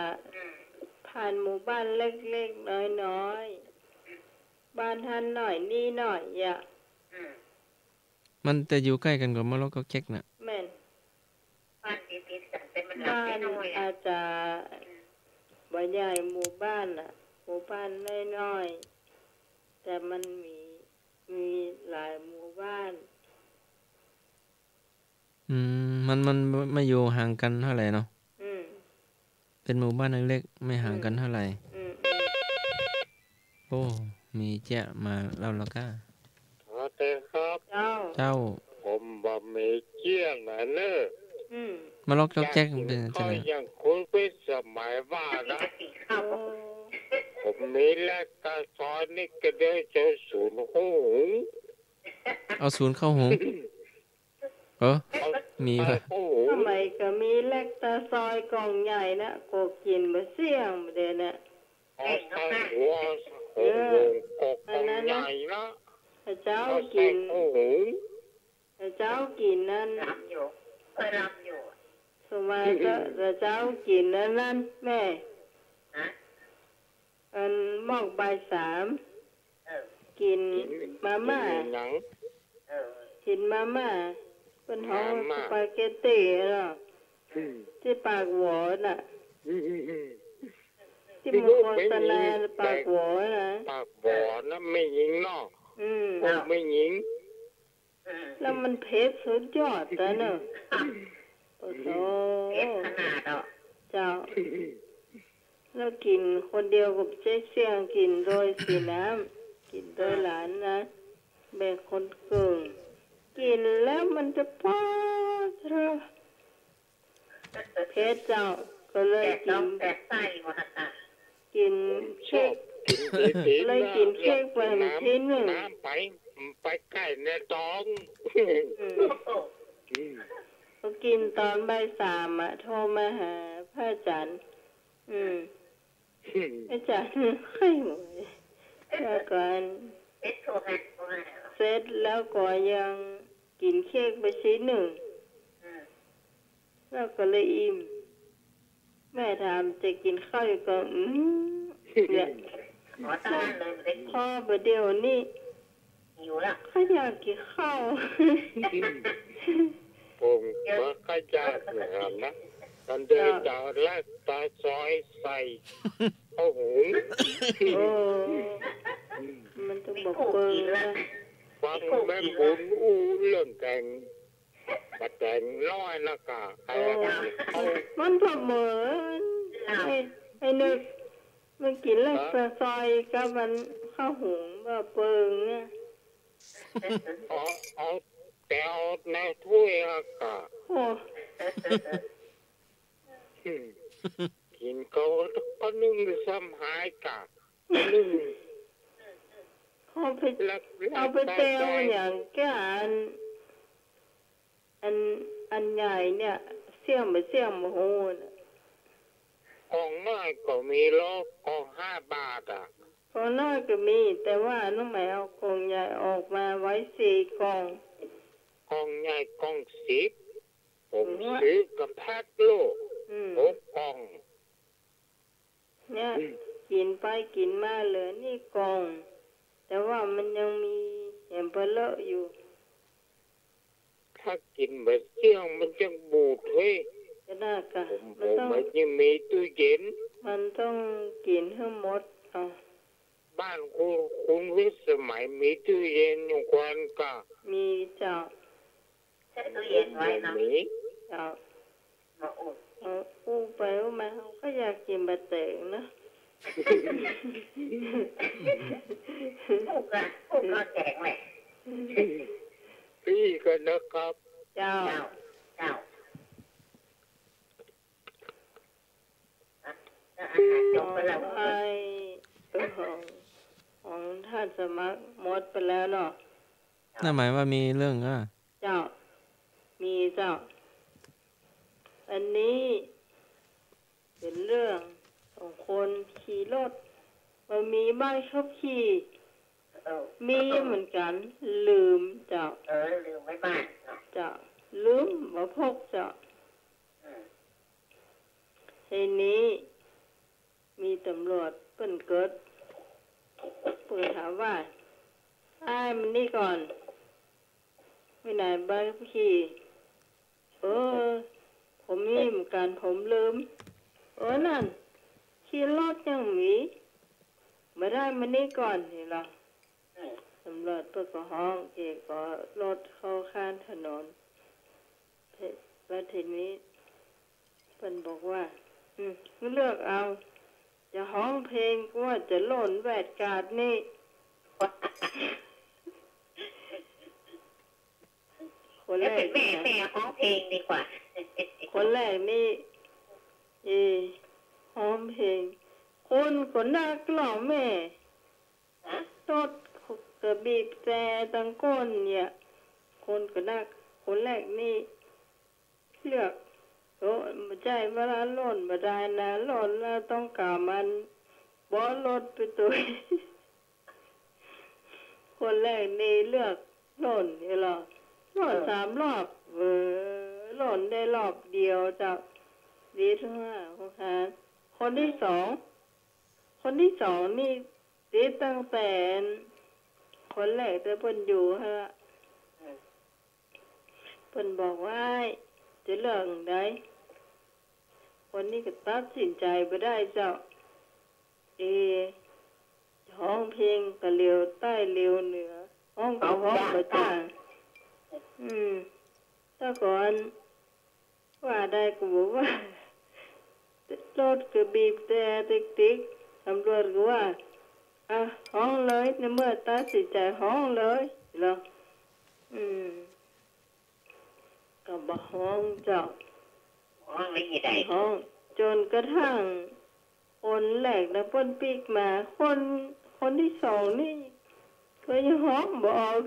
ผ่านหมู่บ้านเล็กๆน้อยๆบ้านท่านหน่อยนี่หน่อยอ่ะ ๆมันแต่อยู่ใกล้กันกับมะล็อกจอกแจ๊กน่ะ แม่น บ้านติดๆกันแต่มันหลับ บ้าน ไม่น้อยอ่ะ อาจจะบ่ใหญ่หมู่บ้านอ่ะหมู่บ้านน้อยๆแต่มันมีหลายหมู่บ้าน มันไม่อยู่ห่างกันเท่าไหร่เนาะ อืม เป็นหมู่บ้านเล็กๆไม่ห่างกันเท่าไหร่ อืม โอ้มีเจ้ามาแล้วก็ สวัสดีครับ เจ้า เจ้า ผมบะหมี่เกี้ยนนะเนอะ มาล็อกจอกแจ๊ก อยา เป็น กิน จัง ข้าว ได๋ อย่างคุณเป็นสมัยบ้านนะ โอ้ ผมมีแลกตาซอยนี่ก็ได้เจอศูนย์หู เอาศูนย์เข้าหูมี ไป ป่ะ หู ทำไมก็มีแลคตาซอยกล่องใหญ่นะก็กินบ่เสี่ยงบ่เด้นะ เอาใส่หัวหูกกของใหญ่นะ ถ้าเจ้า เอาใส่ กิน หู ถ้าเจ้ากินนั่น รับอยู่เคยรับอยู่ สมัยก็ถ้าเจ้ากินนั่นแม่ นะ อันหมอกบ่ายสาม เออ กินมาม่า หนัง เออ กินมาม่าเป็นห้อง มาม่า สปาเกตตี้เนาะที่ปากหวอน่ะที่มันโฆษณาปากหวอนะ ปากบ่อนะไม่ยิงเนาะ พวกไม่ยิง แล้วมันเผ็ดสุดยอดแต่เนอะโอ้โห เอ็ดขนาดอ่ะ เจ้าแล้วกินคนเดียวกับเจ๊เสี่ยงกินโดยสีน้ำกินโดยหลานนะแบ่งคนเกิงกินแล้วมันจะพอเธอเผ็ดเจ้าก็เลย แต่ กิ ต้อน งแต่ไส้หมดอ่ะ กิน ช เค้ อก บกิน เลยกินเค้กไปทีหนึ่ง น้ำไปใกล้ในท้อง ก็กินตอนบ่ายสามอ่ะโทรมาหาพระอาจารย์อาจารย์ไข้หมดแล้วก่อน เอ็ดโทรมาโทรมา เสร็จแล้วก็ยังกินเค้กไปชิ้นหนึ่งแล้วก็เลยอิ่มแม่ถามจะกินข้าวอีกก็เนี่ย ขอตั้งเลยไม่ได้ พอประเดี๋ยวนี้ อยู่ละ ข้าอยากกินข้าว ผมก็ขยันนะครับนะตอนเดินจากแรกตาซอยใส่ข้าวหุง โอ้มันต้องบอกเปิงนะ ฟังแม่บุญอู้เรื่องแต่งมาแต่งน้อยนะกะใครเขา มันพอเหมือนไอ้นึกมันกินแล้วซอยกับมันข้าวหุงว่าเปิงเนี่ย เอาแต่เอาในถ้วยอะกะ โอ้ กินเขาก็นึ่งซ้ำหายกะนึ่ง เอาไปเตลอย่างแก่อันใหญ่เนี่ยเสี่ยงไปเสี่ยงโมโหน่ะ กองน้อยก็มีโลกกอง5 บาทอ่ะ กองน้อยก็มี แต่ว่าน้องหมายเอากองใหญ่ออกมาไว้4 กอง กองใหญ่กอง10ผมซื้อกับแพ็คโลก6 กอง เนี่ยกินไปกินมาเหลือนี่กอง แต่ว่ามันยังมีแหมเปลอะอยู่ ถ้ากินแบบเสี่ยงมันจะบูดเฮ้ย ก็น่ากะ ผม มันต้อง มันยังมีตู้เย็น มันต้องกินให้หมดเอา บ้านคุณวิสมัยมีตู้เย็นอยู่กวนกะ มีเจ้า ใช้ตู้เย็นไว้นะ มี เจ้า มาอุ่น เอาอู้ไปอู้มาเขาก็อยากกินบะเตงนะ พูดก็แจกแหละ พี่กันนะครับ เจ้า เจ้าอาหารจบไปแล้ว ไอ้ของท่านสมัครหมดไปแล้วเนาะ นั่นหมายว่ามีเรื่องอ่ะ เจ้า มีเจ้า อันนี้เป็นเรื่องของคนขี่รถมันมีบ้านขับขี่ มีเหมือนกัน ลืมเจ้า ลืมไว้บ้านเนาะ เจ้าลืมมาพกเจ้าทีนี้มีตำรวจเปิ้นเกิดเปิดถามว่าอ้ายมันนี่ก่อนไม่ไหนบ้านขี่ผมมีเหมือนกันผมลืมนั่นขี่รถยังมีไม่ได้มันนี่ก่อนนี่หรอตำรวจเปิดก็ห้องเอกก็รถเข้าข้างถนนแล้วทีนี้เปิ้นบอกว่าเลือกเอา จะร้องเพลงก็ว่าจะหล่นแวดกาดนี่ คนแร แล้วเป็ ก นแม่ร้องเพลงดีกว่า คนแรกนี่ร้องเพลงคนก็นักร้องแม่ ฮะ รถกระบีบแต่ตังก้นเนี่ยคนก็นักคนแรกนี่เลือกโอ้ไม่ใช่เวลาหล่นมาได้นะหล่นแล้วต้องกามันบอรถไปตัว คนแรกนี่เลือกหล่นนี่หรอหล่น3 รอบหล่นได้รอบเดียวจากดีทั้ง5ค่ะคนที่สองนี่ดีตั้งแต่คนแรกแต่เพิ่นอยู่ฮะเพิ่นบอกว่าจะเลือกใดคนนี้ก็ตัดสินใจบ่ได้เจ้าห้องเพลงก็เร็วใต้เร็วเหนือห้องก็ห้องบ่จ้างถ้าก่อนว่าได้ก็บอกว่ารถก็บีบแต่ติ๊กๆตำรวจก็ว่าห้องเลยในเมื่อตัดสินใจห้องเลยเหรอก็บ่ห้องเจ้า ร้องไม่ได้ ห้องจนกระทั่งคนแรกนะเพิ่นปีกมาคนที่สองนี่ก็ยังห้องบ่ออก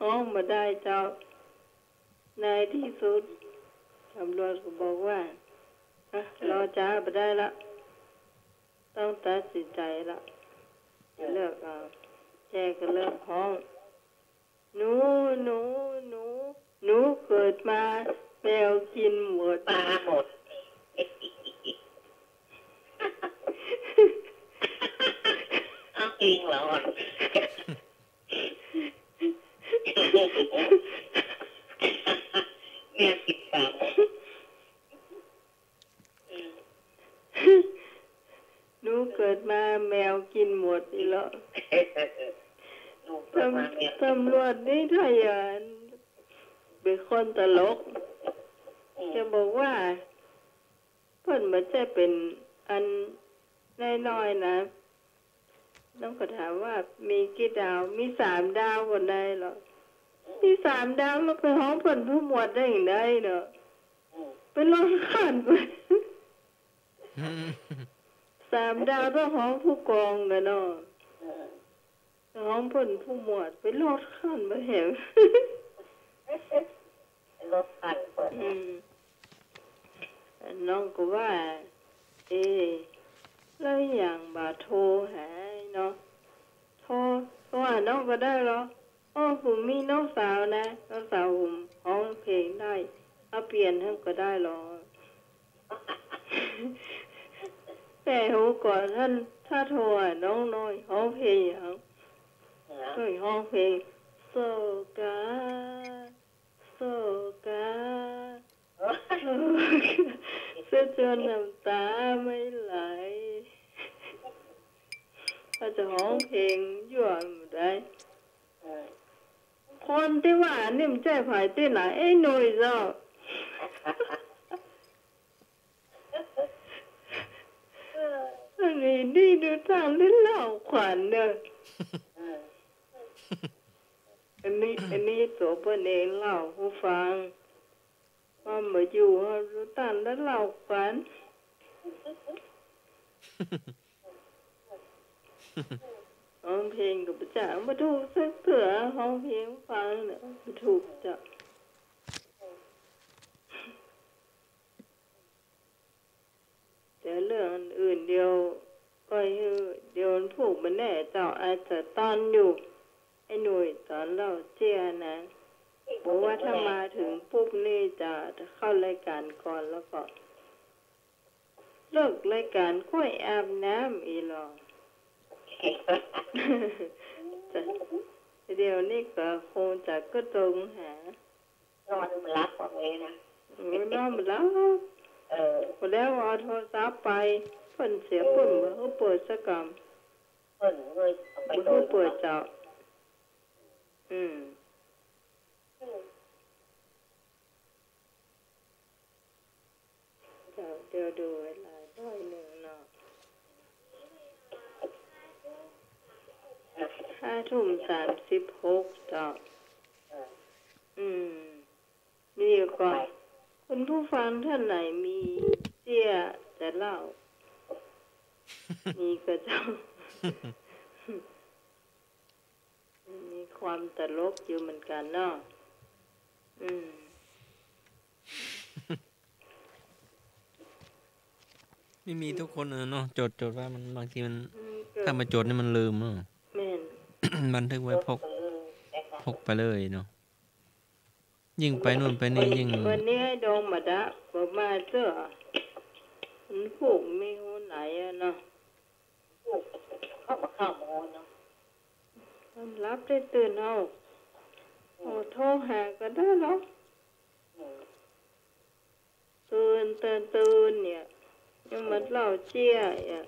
ห้องมาได้เจ้าในที่สุดตำรวจก็บอกว่ารอจ้าบ่ได้ละต้องตัดสินใจละเลิกเอาแกก็เลิกห้องหนูเกิดมาแมวกินหมด ปลาหมดเอาจริงเหรอแม่ติดปาก หนูเกิดมาแมวกินหมดอีหรอตำรวจนี่ทะยานเป็นคนตลกจะบอกว่าเพิ่นไม่ใช่เป็นอันน้อยๆนะน้องก็ถามว่ามีกี่ดาวมี3 ดาวคนใดหรอมี3 ดาวแล้วไปห้องเพิ่นผู้หมวดได้อย่างไรเนาะเป็นรถขันไป 3 ดาวต้องห้องผู้กองกันเนาะห้องเพิ่นผู้หมวดเป็นรถขันมาเห็น รถคันเปิด น้องก็ว่าแล้วอย่างบาโทรหาเนาะโทรก็ว่าน้องก็ได้เหรอผมมีน้องสาวนะน้องสาวผมร้องเพลงได้เอาเปลี่ยนให้ก็ได้หรอ แต่หูก่อนท่านถ้าโทรน้องน้อยร้องเพลงอย่างร้องเพลงโซกาเสื้อจนน้ำตาไม่ไหลถ้าจะร้องเพลงยั่วไม่ได้คนที่ว่านี่มันใจผายที่ไหนหนุ่ยเจ้าอันนี้ดีดูทางเล่นเหล่าขวัญเนอะอันนี้ตัวเปิ้นเองเล่าผู้ฟังว่ามาอยู่รู้ตันแล้วเล่าขวัญร้องเพลงกับประจ่ามาถูกสักเถื่อร้องเพลงฟังเนี่ยมาถูกจ้ะแต่เรื่องอื่นเดียวก็เดี๋ยวมันผูกมันแน่เจ้าอาจจะตอนอยู่ไอ้หนุ่ยตอนเราเจียนะบอกว่าถ้ามาถึงปุ๊บนี่จะเข้ารายการก่อนแล้วก็เลิกรายการค่อยอาบน้ำอีหรอ เดี๋ยวนี้ก็คงจะก็ตรงหานอนมันรับบอกเลยนะ นอนแล้วพอแล้วเอาโทรศัพท์ไปเพิ่นเสียปุ่นมาเขาเปิดสักกรรม เพิ่นเลยเอาไป มา โด เขา น เปิดเจ้า เจ้าเดี๋ยวดูเวลาด้อยหนึ่งเนาะ5:36เจ้านี่ก่อนคุณผู้ฟังท่านไหนมีเจี้ยจะเล่า มีก็เจ้า มีความตลกอยู่เหมือนกันเนาะไม่มีทุกคนเนาะจดว่ามันบางทีมันถ้ามาจดนี่มันลืมเนาะ แม่น บันทึกไว้พกไปเลยเนาะยิ่งไปนู่นไปนี่ยิ่ง วันนี้ให้ดองมาดะบ่มาเจ้อมันผูกไม่ฮู้ไหนอะเนาะเข้าโมเนาะมันรับได้ตื่นเอาโทรหาก็ได้หรอกตื่นเนี่ยยังมันเล่าเจี้ยอ่ะ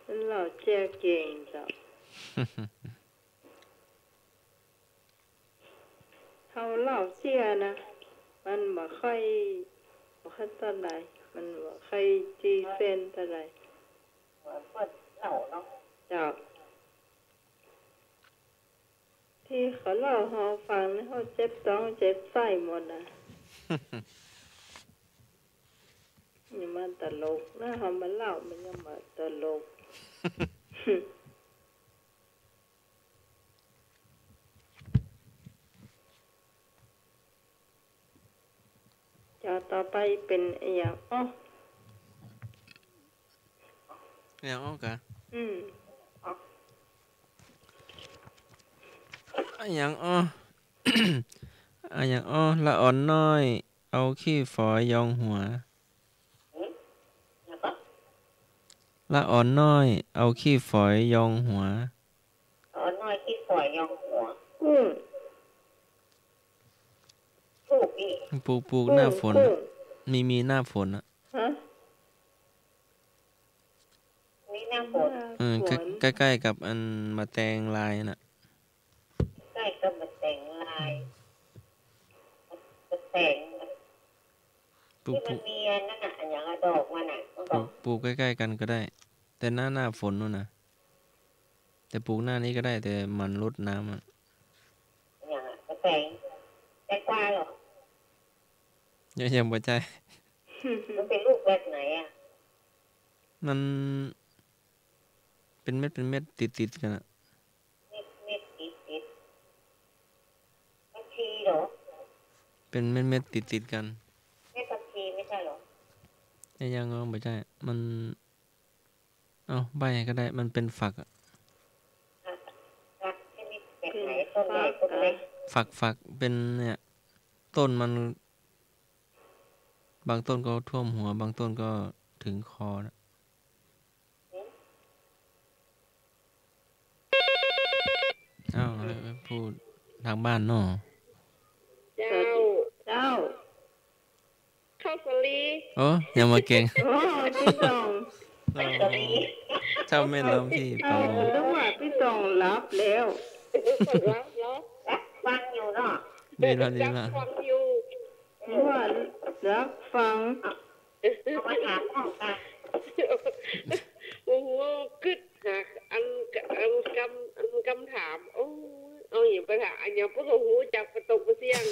มันเล่าเจี้ยเก่งจ้ะ เขาเล่าเจี้ยนะมันบ่ค่อยเท่าไหร่มันบ่ค่อยจีเส้นเท่าไหร่จ้ะที่เขาเล่าให้เราฟังนี่เขาเจ็บท้องเจ็บไส้หมดนะ นี่มันตลกนะเขามาเล่ามันยังมาตลก จะต่อไปเป็นอย่างอย่างอ้อกะอย่างอ้อ อย่างอ้อละอ่อนน้อยเอาขี้ฝอยยองหัวละอ่อนน้อยเอาขี้ฝอยยองหัวอ๋อน้อยขี้ฝอยยองหัวถูกอีกปลูกหน้าฝนมีหน้าฝนอะมีหน้าฝนใกล้ๆกับอันมะแตงลายน่ะใกล้กับมะแตงลายมะแตงที่มันมีนั่นน่ะอย่างดอกมันน่ะปลูกใกล้ๆกันก็ได้แต่หน้าฝนนู่นน่ะแต่ปลูกหน้านี้ก็ได้แต่มันรดน้ำอ่ะอย่างมะแตงแตงกวาเหรอยังบ่ใช่มันเป็นลูกแบบไหนอ่ะมันเป็นเม็ดติดกันอ่ะเม็ดติดผักชีเหรอเป็นเม็ดติดกันเม็ดผักชีไม่ใช่เหรอยังบ่ใช่มันใบก็ได้มันเป็นฝักอ่ะฝักชนิดแบบไหนต้นใหญ่ต้นเล็กฝักเป็นเนี่ยต้นมันบางต้นก็ท่วมหัวบางต้นก็ถึงคอนะพูดทางบ้านเนาะเจ้าข้าวสาลียังมาเก่งพี่ตองเจ้าไม่ร้องพี่เปล่าแล้วว่าพี่ตองรับแล้วฟังอยู่เนาะดีละฟังอยู่ว่ารับฟังมาถามห้องค่ะโอ้โหกึดหักอันคำถามเอาอย่างไปถามอันอย่างพวกเขาหูจักประตกประเสียง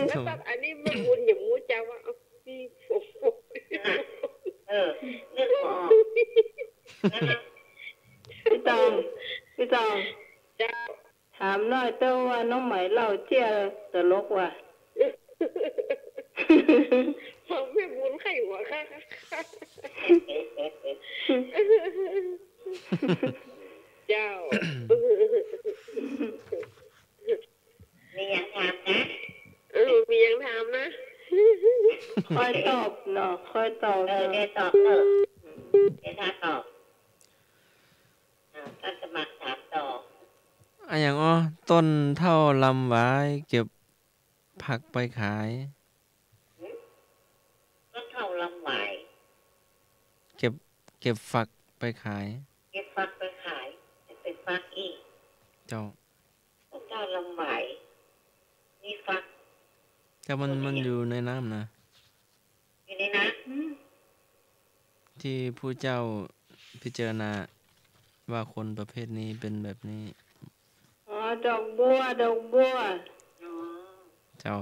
แล้วแบบอันนี้มันบุญอย่างหูจักว่าพี่เรื่องของพี่ตองถามหน่อยเต้าว่าน้องไหมเล่าเจี้ยตลกว่ะผมไม่บุญไข่หัวค่ะเจ้ามียังถามนะมียังถามนะค่อยตอบเนาะค่อยตอบเดี๋ยวตอบเดี๋ยวถ้าตอบก็จะมาถามต่ออย่างต้นเท่าลำไว้เก็บผักไปขายต้นเท่าลำไว้เก็บฝักไปขายเก็บฝักไปขายเป็นฝักอีกเจ้าต้นเท่าลำไว้มีฝัก แต่มันอยู่ในน้ำนะ อยู่ในน้ อืม ที่ผู้เจ้าพิจารณาว่าคนประเภทนี้เป็นแบบนี้ อ๋อดอกบัวดอกบัว ำอ๋อ เจ้า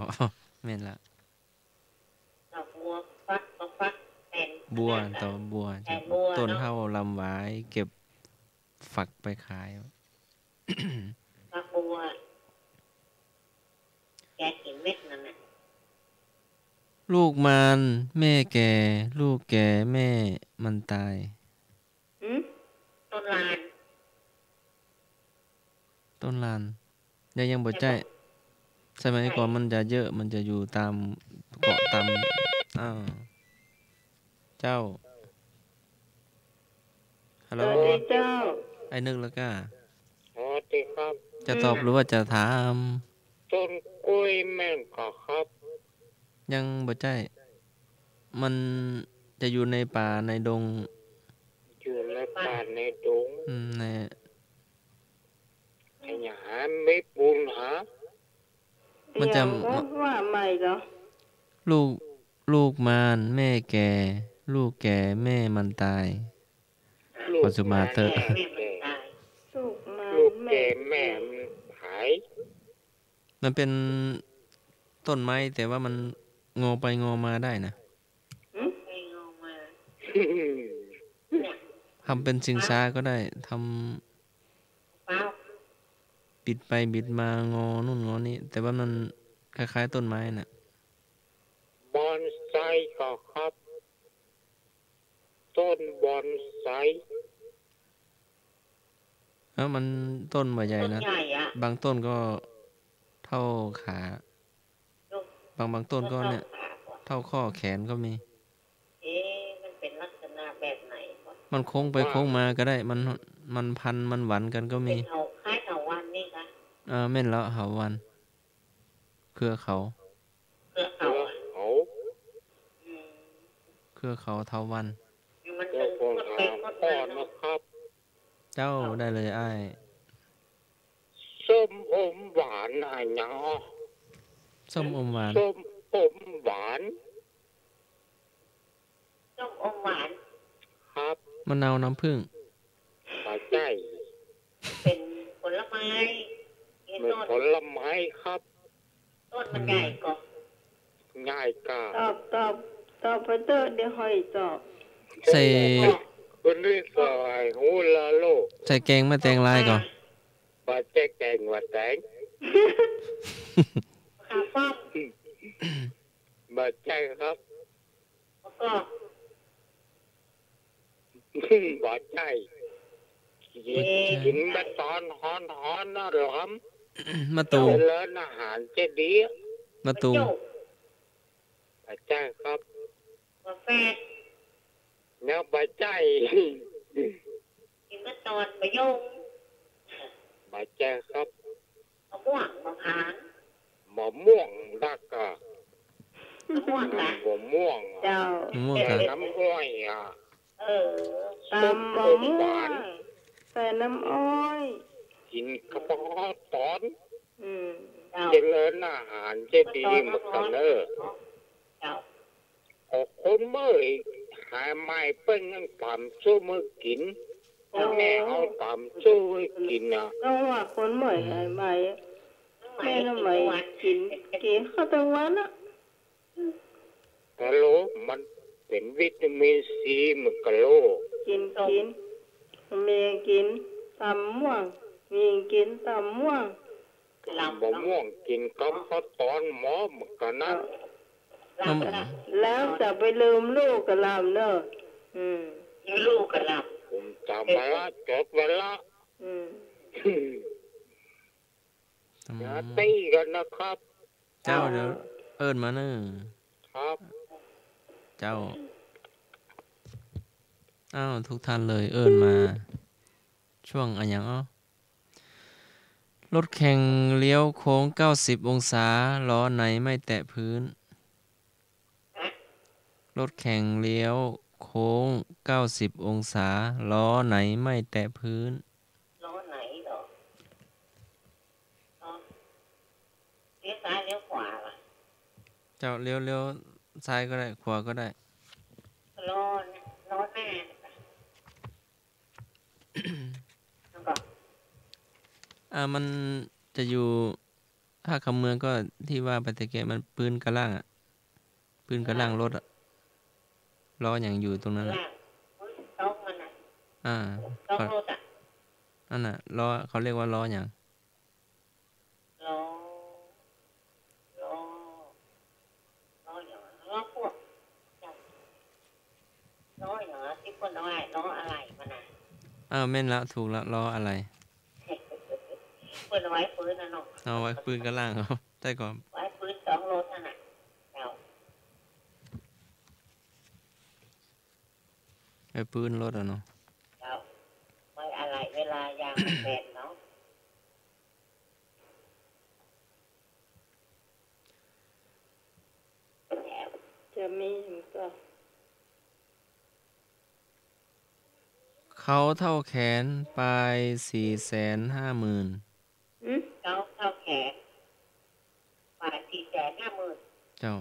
แม่นละ ดอกบัวฟักก็ฟักแตน บัวต่อบัว แต เจ้าน บัว ต้น เนาะ เฮาลำหวายเก็บฝักไปขาย ฟักบัวแกกินเม็ดนั่นน่ะ ลูกมันแม่แก่ ลูกแก่แม่มันตาย อืม ต้นลาน ต้นลานยังบ่ใจสมัยก่อนมันจะเยอะมันจะอยู่ตามเกาะตามอ้าวเจ้าฮัล ส โหล วัสดีเจ้า ไอ้นึกแล้วก็ สวัสดีครับ จะตอบหรือว่าจะถาม ต้นกล้วยแม่นก็ครับ ยังบ่ใจมันจะอยู่ในป่าในดง อยู่ในป่าในดง ใน ไอ้หาไม่ปูนหา มันจะ เดี๋ยวว่าใหม่เหรอ ลูกมารแม่แก่ ลูกแก่แม่มันตาย ลูก ปัจจุบันเถอะ แม่มันตาย ลูกมา ลูก แม่ แก่แม่มันหาย มันเป็นต้นไม้แต่ว่ามันงอไปงอมาได้นะ ไม่งอมา ทำเป็นชิงช้าก็ได้ทำ เปล่า บิดไปบิดมางอนู่นงอนี่แต่ว่ามันคล้ายๆต้นไม้น่ะ บอนไซก็ครับ ต้นบอนไซ มันต้นบ่ใหญ่ ต้น นะ ใหญ่อะ บางต้นก็เท่าขา ลูก บางต้นก็เนี่ย เท่าข้อแขนก็มี เอ๊ะมันเป็นลักษณะแบบไหนก่อน มันโค้งไปโค้งมาก็ได้ มันพันมันหวันกันก็ เป็ มี นเถาคล้ายเถาวันนี่คะ แม่นแล้วเหาวัน เครือเขา เครือ เอ เขา อ อะ เขา อืม เครือเขาเทาวัน มัน เจ้า ถึง คน กด หา ไปกด พ่อ มา นะ เนาะ ครับ เจ้าได้เลยอ้าย ส้มอมหวานอะเนาะ ส้มอมหวาน ส้มอมหวาน ส้มอมหวาน ครับ มะนาวน้ำผึ้ง ปัจจัย เป็นผลไม้เห็น เหมือน ต้น ผลไม้ครับ ต้นมันใหญ่กว่า ง่ายกา ตอบไปเตอเดี๋ยวให้ตอบ ใส่ คุณนี่สายหูละโลก ใส่แกงมะแตงลายก่อน ปัจจัยแกงว่าแตง ขาป้อม ปัจจัยครับ แล้วก็ ปัจจัยกินมาตอนฮอนนะหรอ มะ ตู ตูม เลินอาหารจะดี มะตูม โจก ปัจจัยครับ กาแฟ แล้วปัจจัย กินมะตอนมะยง ปัจจัยครับ มะม่วงมะพร้าว มะม่วงดักกะ มะม่วงละ มะม่วง เจ้า มะม่วง แต่ กับ น้ำอ้อยอ่ะ เออ ตำมะม่วงใส่น้ำอ้อย กินกระเพาะตอน อืม เจ้า เจริญอาหารจะดีหมดกันเนอะ เจ้า ออกคนเมื่อยหาไม้เปิ้งนั่งตำสู้มือกินแม่เอาตำสู้ให้กินอ่ะ ก็ว่าคนเหมื่อยหายไหมแม่ทำไมกินข้าวตะวันอ่ะ กะโหลมันเป็นวิตามินซีเหมือนกะโหล กินมีกินตำม่วงมีกินตำม่วง ลำ มะม่วงกินกับข้าวตอนหมอเหมือนกันนะ ลำละ แล้วจะไปลืมลูกกับลำเนอะอืม อยู่ลูกกับล ผมจำไว้ละจดไว้ละ อืม อย่าตีกันนะครับ เจ้าเดี๋ยวเอิ้นมาเนอะ ครับ เจ้า อ้าวทุกท่านเลยเอิ้นมา ช่วงอะหยังรถแข่งเลี้ยวโค้ง90องศาล้อไหนไม่แตะพื้น รถแข่งเลี้ยวโค้ง90องศาล้อไหนไม่แตะพื้น ำล้อไหนเหรอล้อเลี้ยวซ้ายเลี้ยวขวาล่ะ เจ้าเลี้ยวซ้ายก็ได้ขวาก็ได้ รอหน้าแล้วก็ มันจะอยู่ถ้าคำเมืองก็ที่ว่าไปตะเกียมันปืนกระล่างอ่ะปืนกระล่างรถอ่ะล้ออย่างอยู่ตรงนั้นอ่ะ ล่างต้องมันน่ะ อ่า ต้อง เขา รถอ่ะ นั่นน่ะล้อเขาเรียกว่าล้ออย่าง ล้ออย่างล้อพวกล้ออย่างที่คนน้อยล้ออะไรมันน่ะ แม่นแล้วถูกแล้วล้ออะไร เปิดไว้ปืนน่ะเนาะ เอาไว้ปืนกระล่างเขาได้ก่อน ไว้ปืน2 รถนั่นน่ะเอา ไว้ปืนรถอ่ะเนาะ เอาไว้อะไรเวลายางมันแบนเนาะ จะมีถึงก็ เขาเท่าแขนปลาย450,000เข้าแขนบาท450,000เจ้า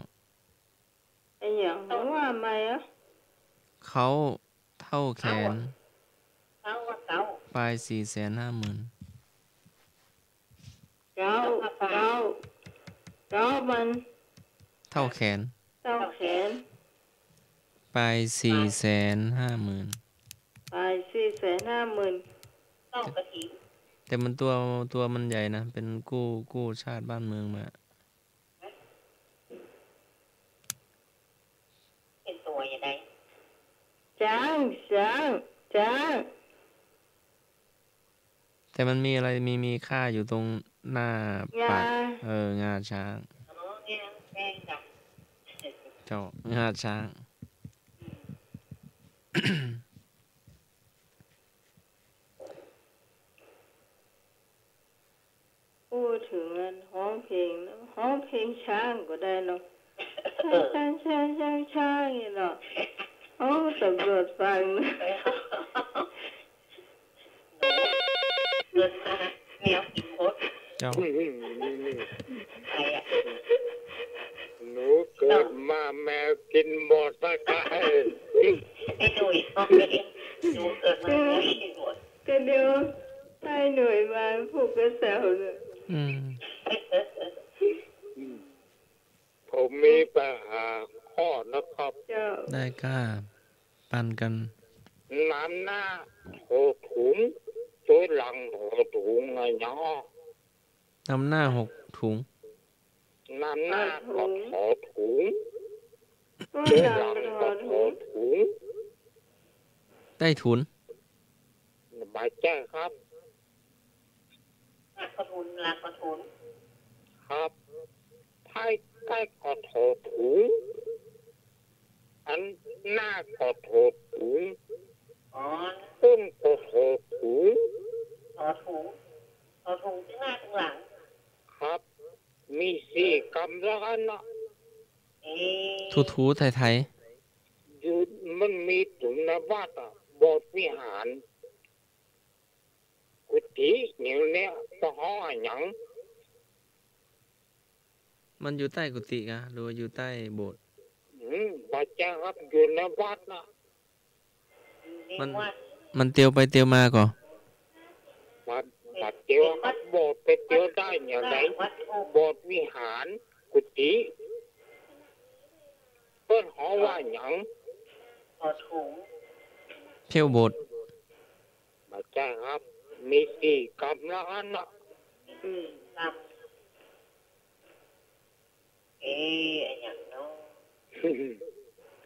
ไอ้อย่างเพราะว่าไม่อะ เขาเท่าแขน เขาปลาย450,000เก้ามัน เท่าแขน เต้าแขน ปลาย450,000ไป450,000ต้องกระถิ่น แต่มันตัวมันใหญ่นะเป็นกู้ชาติบ้านเมืองมา เป็นตัวอย่างไร จ้าง แต่มันมีอะไรมีค่าอยู่ตรงหน้าปากงาช้าง เนี่ยแม่งจ้ะ เจ้างาช้าง พูดถึงร้องเพลงนะร้องเพลงช้างก็ได้เนาะช้างอย่างเนาะโอ้ตำรวจฟังนะ เกิดมาแมวกินมด เจ้า ใครอ่ะ หนูเกิดมาแมวกินหมดสักไก่ ไอ้หนุ่ยต้องไปดูเกิดมาแมวกินมด ก็เดี๋ยวให้หน่วยมาผูกกระแสวเนี่ย ผมมีปัญหาข้อนะครับ เจ้า ได้กล้าปันกัน น้ำหน้าโถถุงตัวหลังโถถุงไงเนาะ นำหน้า6 ถุง น้ำหน้าก็โถถุง ตัว ตัว หลั หลั ง ง ถอ ก็ ด โถ หู ถุง ใต้ถุน บายแจ้ครับ ลากกระทุน ครับท้ายใต้ก็โถถุงอันหน้าก็โถถุง อ๋อ ต้นก็โถถุง ต่อถุงที่หน้าถึงหลัง ครับ มี4 กำลังนะ ถูไทย อยู่มันมีถุงนวัดโบสถ์วิหารกุฏิเนี่ยเนี่ยต้องห้องอะไรหยัง มันอยู่ใต้กุฏิกะหรือว่าอยู่ใต้โบสถ์ บาดเจ้าครับอยู่ในวัดนะ มันเตียวไปเตียวมาก่อน บาดเจียวครับโบสถ์ไปเจียวได้อย่างไร วัดโอ โบสถ์วิหารกุฏิเพิ่นหอว่าหยัง ต่อถุง เที่ยวโบสถ์ บาดเจ้าครับมี4 กำลังนะ ลำไอ้อย่างเนาะ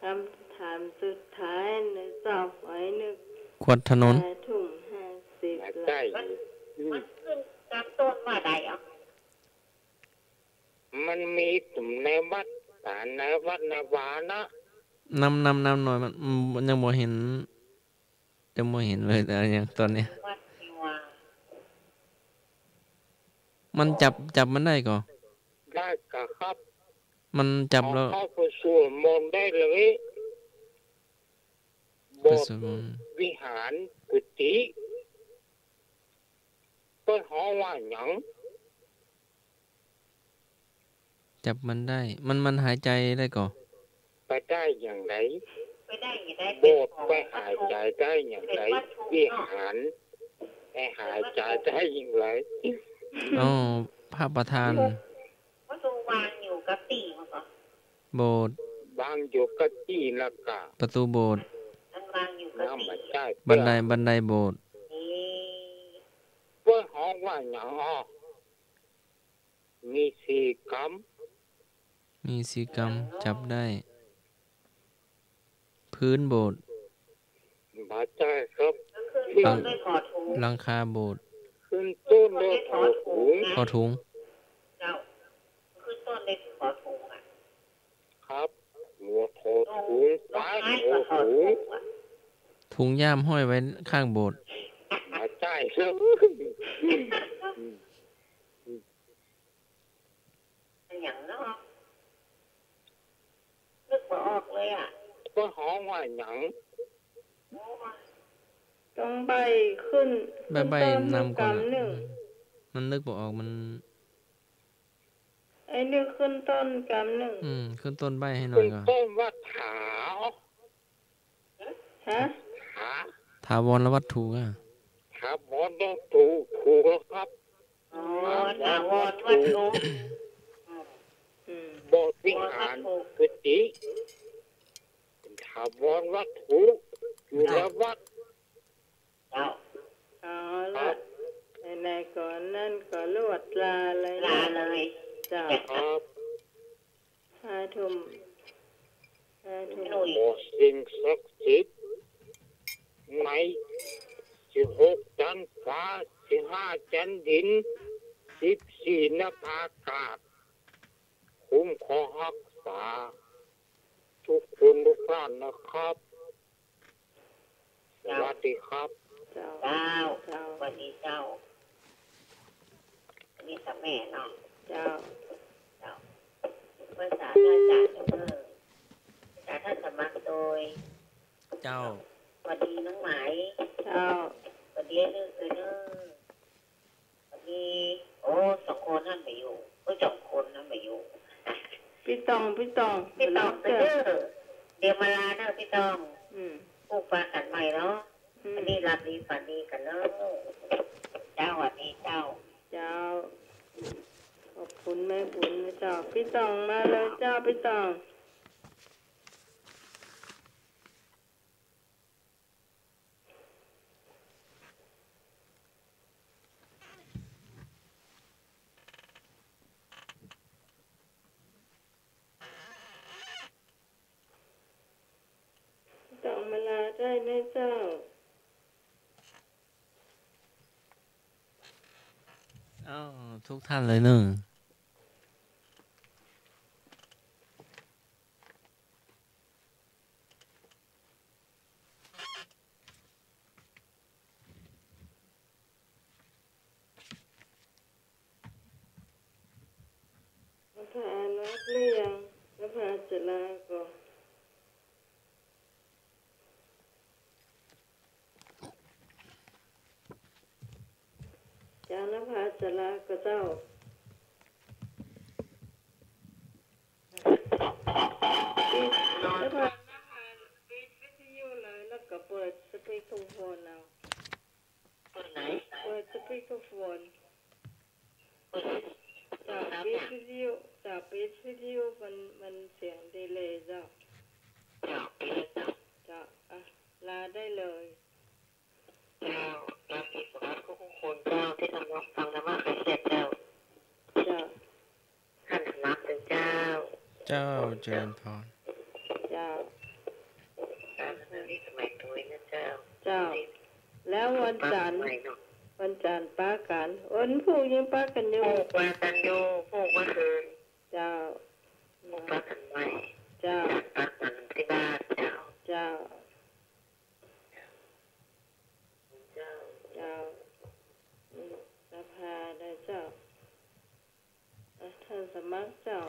คำถามสุดท้ายในสอบไว้นึก กวาดถนน ถุง50 บาด ละ ใจ มันขึ้นตามต้นว่าใดอ่ะ มันมีตุ่มในวัดแต่ในวัดในวานะ นำหน่อยมันยังบ่เห็นเลยแต่อย่างตอนเนี้ย วัดที่ว่า มันจับมันได้ก่อน ได้กะครับ มันจับแล้ว เอาเข้าไปสวดมนต์ได้เลยโบ ไป สถ์ สวดมนต์ วิหารกุฏิเพิ่นหอว่าหยัง จับมันได้ มันหายใจได้ก่อ ไปได้อย่างไร ไปได้อย่างไร โบสถ์ไปหายใจได้อย่างไรวิหารไปหายใจได้อย่างไร อ๋อพระประธาน วัตถุวางอยู่กับตีมันก็ โบสถ์ บางอยู่กับที่ละกะ ประตูโบสถ์ มันวางอยู่กับ น้ำ ตี มาใช้ บันไดโบสถ์ นี่ เพื่อห้องว่าอย่างอ้อมีสี่กรรม มีสีกรรมจับได้ พื้นโบสถ์ มาใช้ครับ ก็คือต้นด้วยขอถู Ừ. หลังคาโบสถ์ ขึ้นต้นด้วยขอถุง ขอถุง เจ้าคือต้นด้วยขอถูอ่ะ ครับหัวโถถุง ล ซ้าง ย ท้าย หั ก็ ว ขอ ถุ ถู ง อ่ะ ถุงย่ามห้อยไว้ข้างโบสถ์ มาใช้ครับ เป็นอย่างเนาะนึกบ่ออกเลยอ่ะ เพื่อห้องว่าอย่าง โอ้ย ต้องใบขึ้น ใบ ต้น นำก่อน กำหนึ่ง มันนึกบ่ออกมัน ไอ้นี่ขึ้นต้นกำหนึ่ง ขึ้นต้นใบให้หน่อ ขึ้ ย น ก่อน ต้นว่าถา ฮะ ถา ถาวรวัตถุอ่ะ ถาบอลต้องถูกแล้วครับ อ๋อถาวรวัตถุ อืม โบสถ์วิหารกุฏิถาวรวัตถุอยู่แล้ววัด เจ้า เอา ค ละ รับ ไหนๆก่อนนั่นก็ลวดลาเลย ลา นะ เลย จ้า ครับ 5 ทุ่ม5 ทุ่ม หนุ่ย โบสถ์สิ่งศักดิ์สิทธิ์ใน16จันทร์ฟ้า15จันทร์ดิน14นภาอากาศคุ้มครองรักษาทุกคนทุกท่านนะครับ สวัสดีครับ เจ้า เจ้า เจ้า วันนี้เจ้าวันนี้กับแม่เนาะ เจ้า เจ้าภาษาท่านอาจารย์ภาษาท่านสมัครโดย เจ้า สวัสดีน้องไหม เจ้า สวัสดีเรื่องเนื้อสวัสดีโอ้2 คนนั่นไปอยู่ก็2 คนนั่นไปอยู่ พี่ตอง พี่ตองไปเด้อเดี๋ยวมาลาเด้อพี่ตอง อืม พูดฟังกันใหม่เนาะ อืม อันนี้รับดีฝันดีกันเนาะเจ้าวันนี้เจ้า เจ้า ขอบคุณแม่บุญนะเจ้า พี่ตองมาเลยเจ้าพี่ตอง พี่ตองมาลาได้นะเจ้า อ้าวทุกท่านเลยเนอะ นภารับหรือยังนภาจะลาก่อนเจ้านภาจะลาก็เจ้านภาปิดวิทยุเลยแล้วก็เปิดสปีกเกอร์โฟนเอา คนไหน เปิดสปีกเกอร์โฟน คน จากปิดวิทยุจากปิดวิทยุมันเสียงดีเลย์เจ้า เจ้าไปเลยเจ้า จะอ่ะลาได้เลย เจ้ารับผิดชอบทุกคนเจ้าที่ทำรับฟังธรรมะใครเสร็จเจ้า จะ ท่านธรรมะเป็นเจ้า เจ้าเจริญพร จะ ตามเรื่องที่สมัยตัวนะเจ้า เจ้า แล้ววันจันทร์ ใหม่เนาะ วันจันทร์ป้ากันวันพรุ่งยังป้ากันอยู่ พูกมากันโยพูกมาคืน เจ้า พูกมากันใหม่ เจ้า ปักมันที่บ้านเจ้า เจ้า เจ้า เจ้าสภาได้เจ้าอ่ะท่านสมัครเจ้า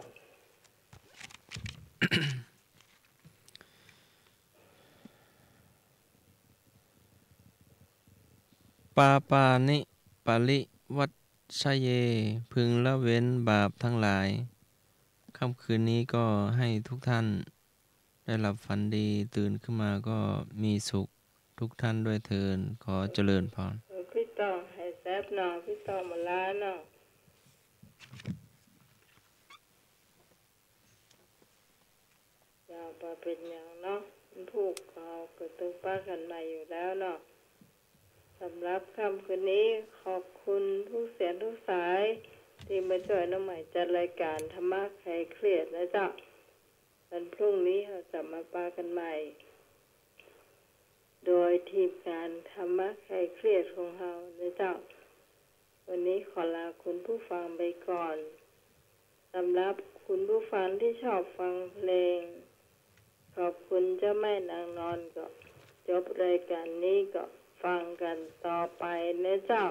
ปาปานิปาลิวัชเย พึงละเว้นบาปทั้งหลาย ค่ำคืนนี้ก็ให้ทุกท่านได้หลับฝันดีตื่นขึ้นมาก็มีสุขทุกท่านด้วยเถิดขอเจริญพรพี่ต้องให้แซ่บหน่อพี่ต้องมาล้าหน่ออย่าไปเป็นอย่างเนาะผูกเขาเกิดตึงป้ากันใหม่อยู่แล้วเนาะสำหรับค่ำคืนนี้ขอบคุณผู้เสียงทุกสายที่มาช่วยน้องใหม่จัดรายการธรรมะใครเครียดนะจ๊ะวันพรุ่งนี้เราจะมาปากันใหม่โดยทีมงานธรรมะใครเครียดของเรานะจ๊ะวันนี้ขอลาคุณผู้ฟังไปก่อนสำหรับคุณผู้ฟังที่ชอบฟังเพลงขอบคุณเจ้าแม่นางนอนก็จบรายการนี้ก็ฟังกันต่อไปนะเจ้า